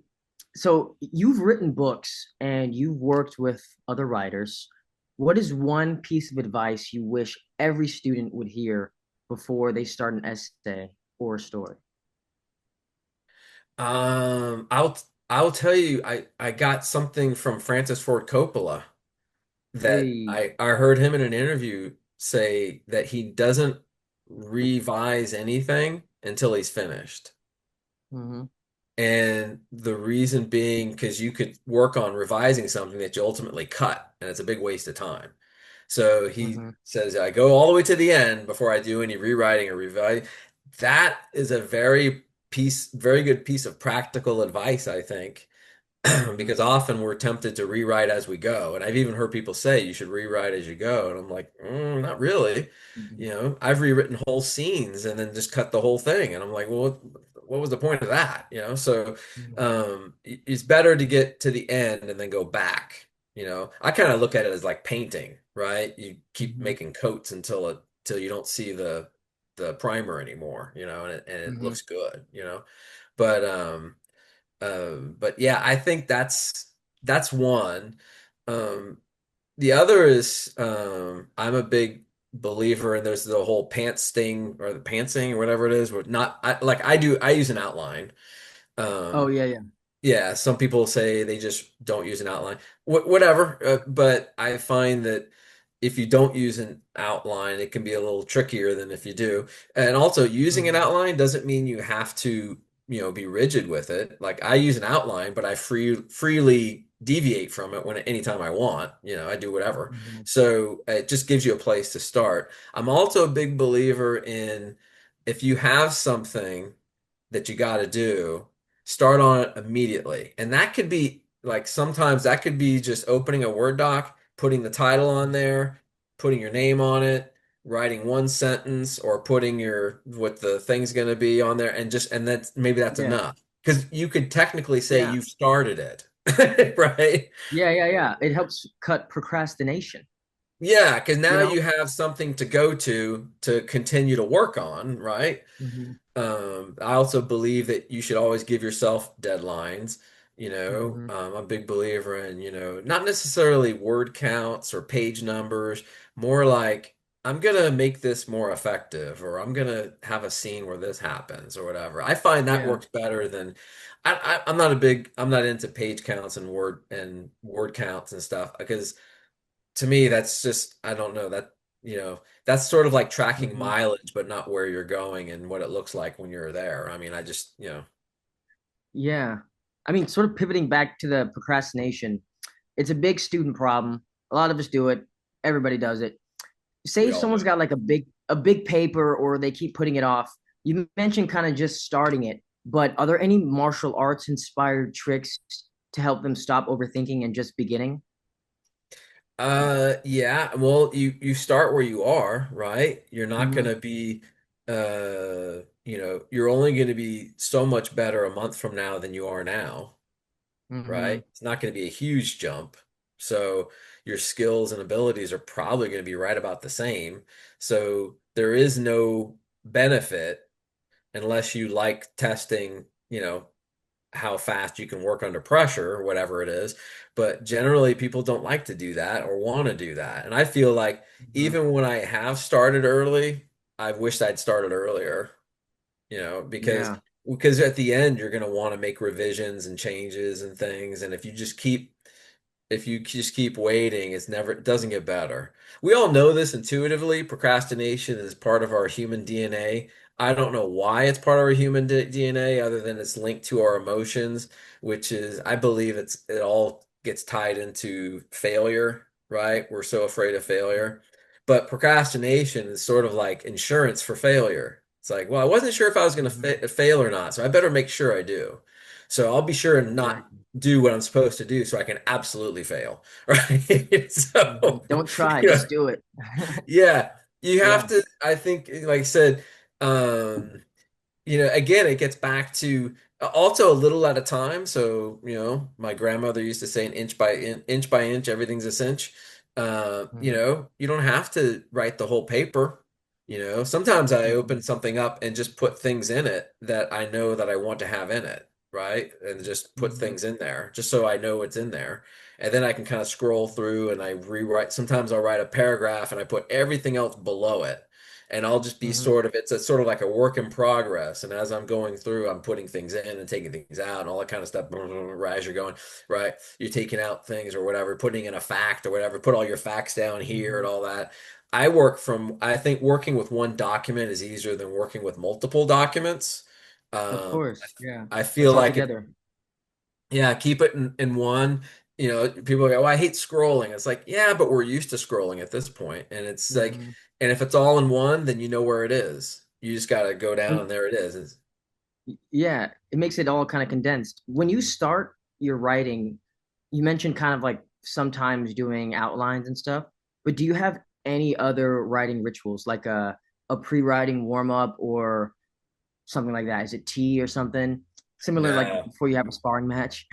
so you've written books and you've worked with other writers. What is one piece of advice you wish every student would hear before they start an essay or a story? um, I'll I'll tell you, I got something from Francis Ford Coppola that Hey. I heard him in an interview say that he doesn't revise anything until he's finished. Mm-hmm. And the reason being because you could work on revising something that you ultimately cut, and it's a big waste of time. So he Mm-hmm. says, I go all the way to the end before I do any rewriting or revising. That is a very good piece of practical advice, I think. Mm-hmm. Because often we're tempted to rewrite as we go. And I've even heard people say you should rewrite as you go. And I'm like, not really. Mm-hmm. I've rewritten whole scenes and then just cut the whole thing. And I'm like, well, what was the point of that? So it's better to get to the end and then go back. I kind of look at it as like painting, right? You keep Mm-hmm. making coats until you don't see the primer anymore, and it Mm-hmm. looks good, but yeah, I think that's one. Um, the other is I'm a big believer in there's the whole pants thing or the pantsing or whatever it is. Where not like I use an outline. Oh Um, yeah, yeah. yeah, some people say they just don't use an outline. Whatever, but I find that if you don't use an outline, it can be a little trickier than if you do. And also, using an Mm-hmm. outline doesn't mean you have to, be rigid with it. Like I use an outline, but I freely deviate from it anytime I want. I do whatever. Mm-hmm. So it just gives you a place to start. I'm also a big believer in if you have something that you got to do, start on it immediately. And that could be like sometimes that could be just opening a Word doc, putting the title on there, putting your name on it, writing one sentence, or putting your what the thing's going to be on there, and that's Yeah, enough. Because you could technically say yeah, you started it, right? yeah, yeah, yeah. It helps cut procrastination. Yeah, because You now know. you have something to go to continue to work on, right? Mm-hmm. I also believe that you should always give yourself deadlines. Mm-hmm. I'm a big believer in, not necessarily word counts or page numbers, more like I'm gonna make this more effective, or I'm gonna have a scene where this happens, or whatever. I find that Yeah. works better than I'm not into page counts and word counts and stuff because to me, that's just, I don't know, that's sort of like tracking Mm-hmm. mileage, but not where you're going and what it looks like when you're there. I mean, Yeah. I mean, sort of pivoting back to the procrastination, it's a big student problem. A lot of us do it. Everybody does it. Say we if all do. someone's got like a big paper or they keep putting it off. You mentioned kind of just starting it, but are there any martial arts inspired tricks to help them stop overthinking and just beginning? Yeah, well, you start where you are, right? You're not Mm-hmm. gonna be you're only gonna be so much better a month from now than you are now, Mm-hmm. right? It's not gonna be a huge jump. So your skills and abilities are probably gonna be right about the same. So there is no benefit unless you like testing, how fast you can work under pressure or whatever it is. But generally, people don't like to do that or want to do that. And I feel like Mm-hmm. even when I have started early, I wished I'd started earlier, because Yeah. at the end you're going to want to make revisions and changes and things. And if you just keep waiting, it doesn't get better. We all know this intuitively. Procrastination is part of our human DNA. I don't know why it's part of our human DNA other than it's linked to our emotions, which is, I believe it all gets tied into failure, right? We're so afraid of failure. But procrastination is sort of like insurance for failure. It's like, well, I wasn't sure if I was going to Mm-hmm. fail or not, so I better make sure I do. So I'll be sure and not Exactly. do what I'm supposed to do so I can absolutely fail, right? Hmm. So, Don't try, you know, just do it. yeah, you have Yeah. to, I think, like I said, um, again, it gets back to also a little at a time. So, my grandmother used to say an inch by inch, everything's a cinch. Hmm. You don't have to write the whole paper. Sometimes I Hmm. open something up and just put things in it that I know that I want to have in it, right? And just put Hmm. things in there just so I know it's in there. And then I can kind of scroll through and I rewrite. Sometimes I'll write a paragraph and I put everything else below it, and I'll just be Hmm. it's a sort of like a work in progress. And as I'm going through, I'm putting things in and taking things out and all that kind of stuff. Right, as you're going, right, you're taking out things or whatever, putting in a fact or whatever, put all your facts down here and Hmm. all that. I think working with one document is easier than working with multiple documents. Of Um, course. Yeah. I It's feel all like together. yeah, keep it in one. People go, "Oh, I hate scrolling." It's like, yeah, but we're used to scrolling at this point, and it's like, Hmm. and if it's all in one, then you know where it is. You just got to go down, And and there it is. yeah, it makes it all kind of condensed. When you start your writing, you mentioned kind of like sometimes doing outlines and stuff, but do you have any other writing rituals like a pre-writing warm up or something like that? Is it tea or something similar like No, before you have a sparring match?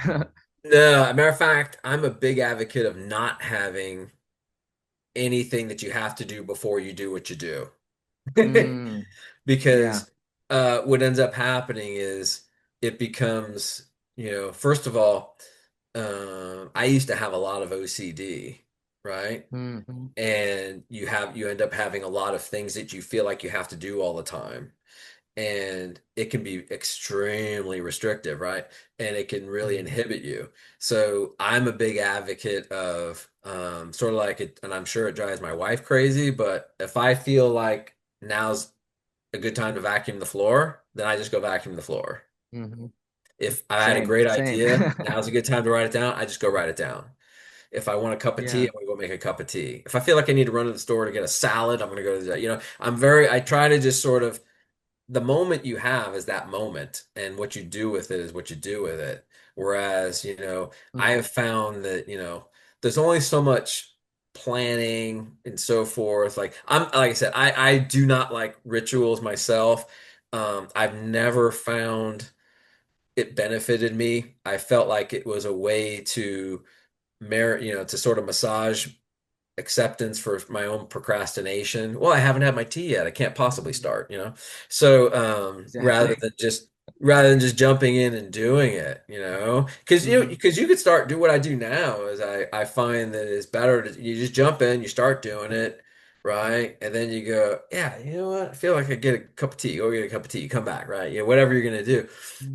no. Matter of fact, I'm a big advocate of not having anything that you have to do before you do what you do. Mm, yeah. Because what ends up happening is it becomes, first of all, I used to have a lot of OCD, right? Hmm. And you end up having a lot of things that you feel like you have to do all the time. And it can be extremely restrictive, right? And it can really Hmm. inhibit you. So I'm a big advocate of sort of like it, and I'm sure it drives my wife crazy, but if I feel like now's a good time to vacuum the floor, then I just go vacuum the floor. Hmm. If I had a Same, great same. idea, now's a good time to write it down, I just go write it down. If I want a cup of tea, Yeah. I'm gonna go make a cup of tea. If I feel like I need to run to the store to get a salad, I'm gonna go to I try to just sort of, the moment you have is that moment, and what you do with it is what you do with it. Whereas, I Hmm. have found that, there's only so much planning and so forth. Like I said, I do not like rituals myself. I've never found it benefited me. I felt like it was a way to to sort of massage acceptance for my own procrastination. Well, I haven't had my tea yet. I can't possibly Hmm. start. So Exactly. rather than just jumping in and doing it, because Hmm. because you could start do what I do now is I find that it's better to you just jump in, you start doing it, right? And then you go, yeah, you know what? I feel like I get a cup of tea. Go get a cup of tea. You come back, right? Whatever you're gonna do.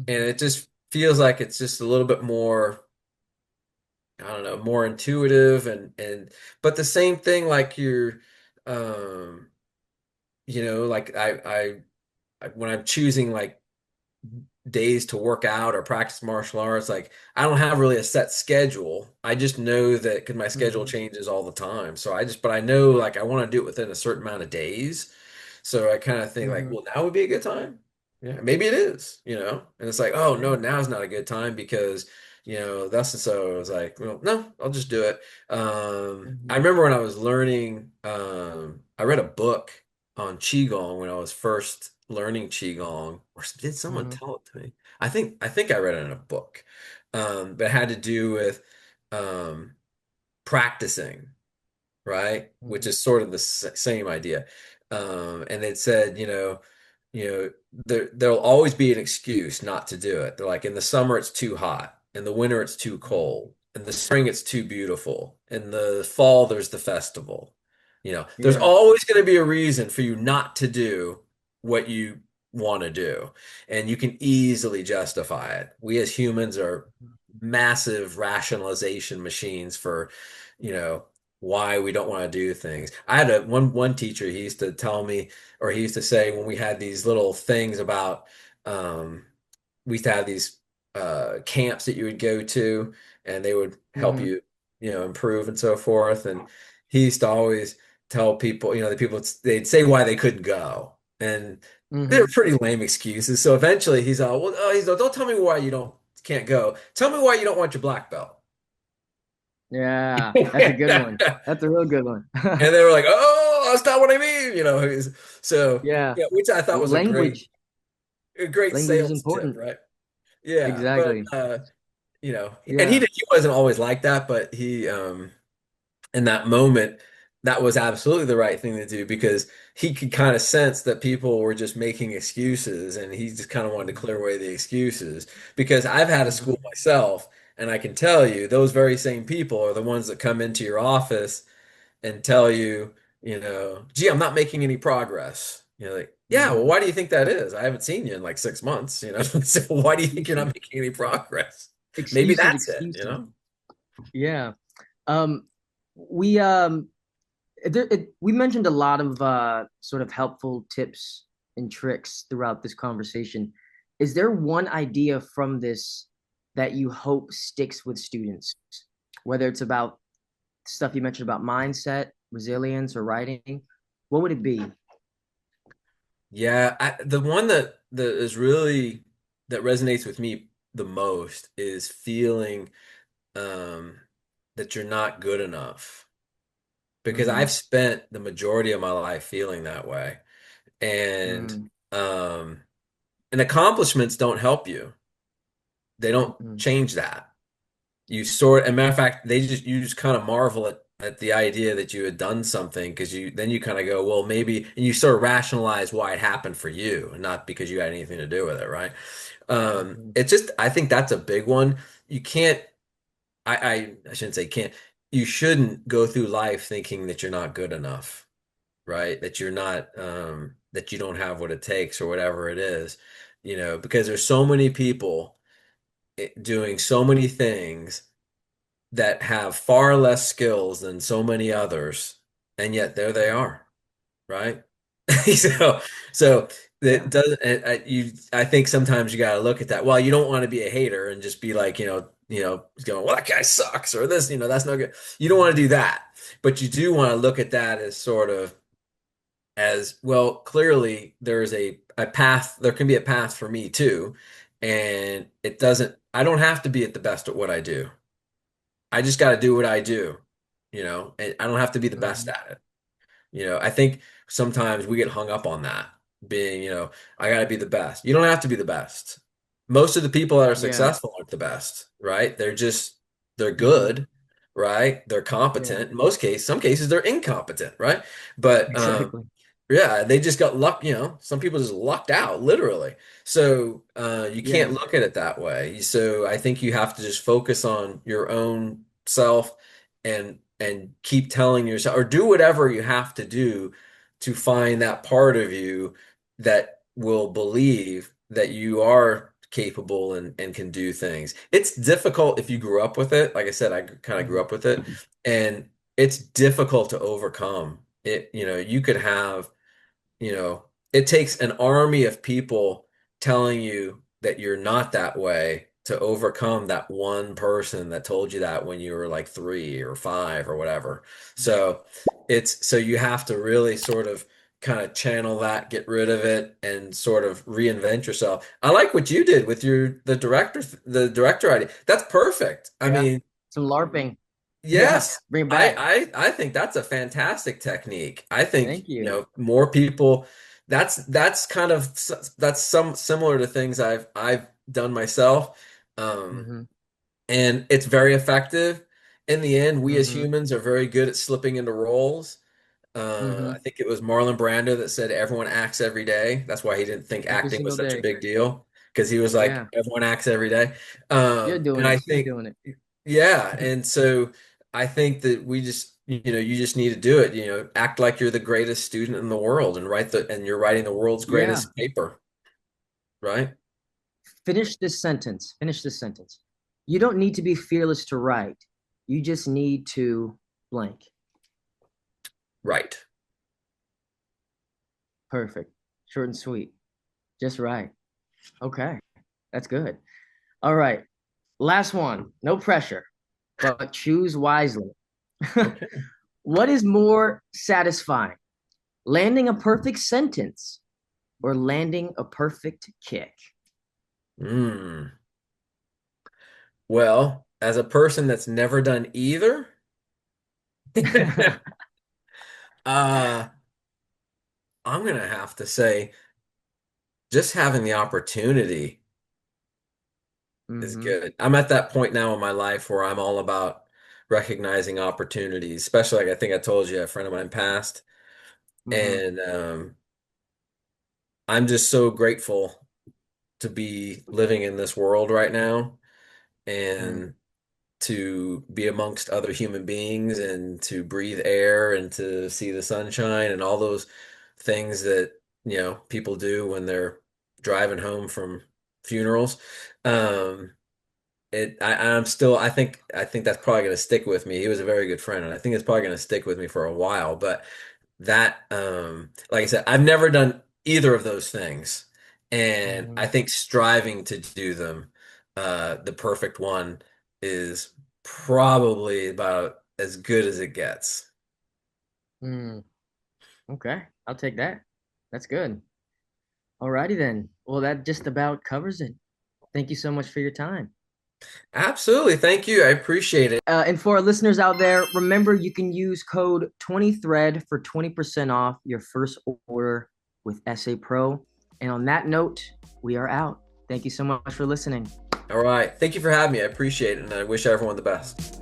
And Hmm. it just feels like it's just a little bit more, I don't know, more intuitive and but the same thing like um like when I'm choosing like days to work out or practice martial arts, like I don't have really a set schedule. I just know that because my schedule Hmm. changes all the time. So but I know like I want to do it within a certain amount of days. So I kind of think like, Hmm. well, now would be a good time. Yeah, maybe it is, and it's like, oh no, Yeah. now's not a good time because, thus and so. I was like, well, no, I'll just do it. I Hmm. remember when I was learning, I read a book on qigong when I was first learning qigong, or did someone Hmm. tell it to me? I think I read it in a book, but it had to do with um, practicing, right? Which Hmm. is sort of the same idea. And it said, there'll always be an excuse not to do it. They're like, in the summer it's too hot, in the winter it's too cold, in the spring it's too beautiful, in the fall there's the festival. There's Yeah. always going to be a reason for you not to do what you want to do, and you can easily justify it. We as humans are massive rationalization machines for, you know, why we don't want to do things. I had one teacher, he used to tell me, or he used to say when we had these little things about, um we used to have these camps that you would go to, and they would help Hmm. you, improve and so forth. And he used to always tell people, the people, they'd say why they couldn't go, and they were Hmm. pretty lame excuses. So eventually he's all, well, he's all, don't tell me why you can't go. Tell me why you don't want your black belt. Yeah, that's a good one. That's a real good one. And they were like, "Oh, that's not what I mean," So Yeah. yeah, which I thought was Language. a great Language is sales tip, important. right? Yeah, but Exactly. and he Yeah. he wasn't always like that, but he in that moment, that was absolutely the right thing to do because he could kind of sense that people were just making excuses, and he just kind of wanted to Hmm. clear away the excuses. Because I've had a school Hmm. myself, and I can tell you, those very same people are the ones that come into your office and tell you, gee, I'm not making any progress. You're like, yeah, well, Hmm. why do you think that is? I haven't seen you in like 6 months, So why do you think you're not Excuses. making any progress? Maybe Excuses, that's it. excuses. Yeah. Um, we we mentioned a lot of sort of helpful tips and tricks throughout this conversation. Is there one idea from this that you hope sticks with students, whether it's about stuff you mentioned about mindset, resilience, or writing? What would it be? Yeah, the one that is really that resonates with me the most is feeling um, that you're not good enough, because Mm-hmm. I've spent the majority of my life feeling that way, and Mm-hmm. um, and accomplishments don't help you. They don't Mm-hmm. change that. As a matter of fact, you just kind of marvel at the idea that you had done something, because you kind of go, well, maybe, and you sort of rationalize why it happened for you and not because you had anything to do with it, right? Mm-hmm. It's just, I think that's a big one. You can't, I shouldn't say can't, you shouldn't go through life thinking that you're not good enough, right? That you're not, that you don't have what it takes or whatever it is, because there's so many people doing so many things that have far less skills than so many others, and yet there they are, right? Mm-hmm. So, so Yeah. that doesn't, I think sometimes you got to look at that. Well, you don't want to be a hater and just be like, going, well, that guy sucks, or this, that's no good. You don't want to do that, but you do want to look at that as sort of, as well, clearly there is a path, there can be a path for me too. And I don't have to be at the best at what I do. I just got to do what I do, and I don't have to be the best Mm-hmm. at it. I think sometimes we get hung up on that being, I got to be the best. You don't have to be the best. Most of the people that are Yeah. successful aren't the best, right? They're Mm-hmm. good, right? They're Yeah. competent. In most cases, some cases they're incompetent, right? But Exactly. yeah, they just got luck, some people just lucked out, literally. So you can't Yeah. look at it that way. So I think you have to just focus on your own self, and keep telling yourself, or do whatever you have to do to find that part of you that will believe that you are capable and can do things. It's difficult if you grew up with it. Like I said, I kind of grew Mm-hmm. up with it, and it's difficult to overcome. You could have, it takes an army of people telling you that you're not that way to overcome that one person that told you that when you were like 3 or 5 or whatever. So you have to really sort of kind of channel that, get rid of it, and sort of reinvent yourself. I like what you did with the director idea. That's perfect. I Yeah. mean, Some LARPing. Yeah. yes, Bring it back. I think that's a fantastic technique. I think, Thank you. more people, that's kind of that's some similar to things I've done myself. Um, Mm-hmm. and it's very effective. In the end, we as Mm-hmm. humans are very good at slipping into roles. Mm-hmm. I think it was Marlon Brando that said everyone acts every day. That's why he didn't think Every acting was single such a day. big deal, because he was like, Yeah. everyone acts every day. You're doing And I it. You're think, doing it. yeah, and so I think that we just, you just need to do it. Act like you're the greatest student in the world and you're writing the world's Yeah. greatest paper, right? Finish this sentence. Finish this sentence. You don't need to be fearless to write. You just need to blank. Right. Perfect. Short and sweet. Just right. Okay. That's good. All right. Last one. No pressure, but choose wisely. Okay. What is more satisfying? Landing a perfect sentence or landing a perfect kick? Mm. Well, as a person that's never done either, uh, I'm gonna have to say just having the opportunity is Mm-hmm. good. I'm at that point now in my life where I'm all about recognizing opportunities, especially like I think I told you a friend of mine passed, Mm-hmm. and I'm just so grateful to be living in this world right now Mm-hmm. and to be amongst other human beings and to breathe air and to see the sunshine and all those things that, people do when they're driving home from funerals. Um, I think that's probably going to stick with me. He was a very good friend, and I think it's probably going to stick with me for a while. But like I said, I've never done either of those things, and Mm-hmm. I think striving to do them, the perfect one is probably about as good as it gets. Mm. Okay. I'll take that. That's good. Alrighty then. Well, that just about covers it. Thank you so much for your time. Absolutely. Thank you. I appreciate it. And for our listeners out there, remember you can use code 20thread for 20% off your first order with EssayPro. And on that note, we are out. Thank you so much for listening. All right. Thank you for having me. I appreciate it, and I wish everyone the best.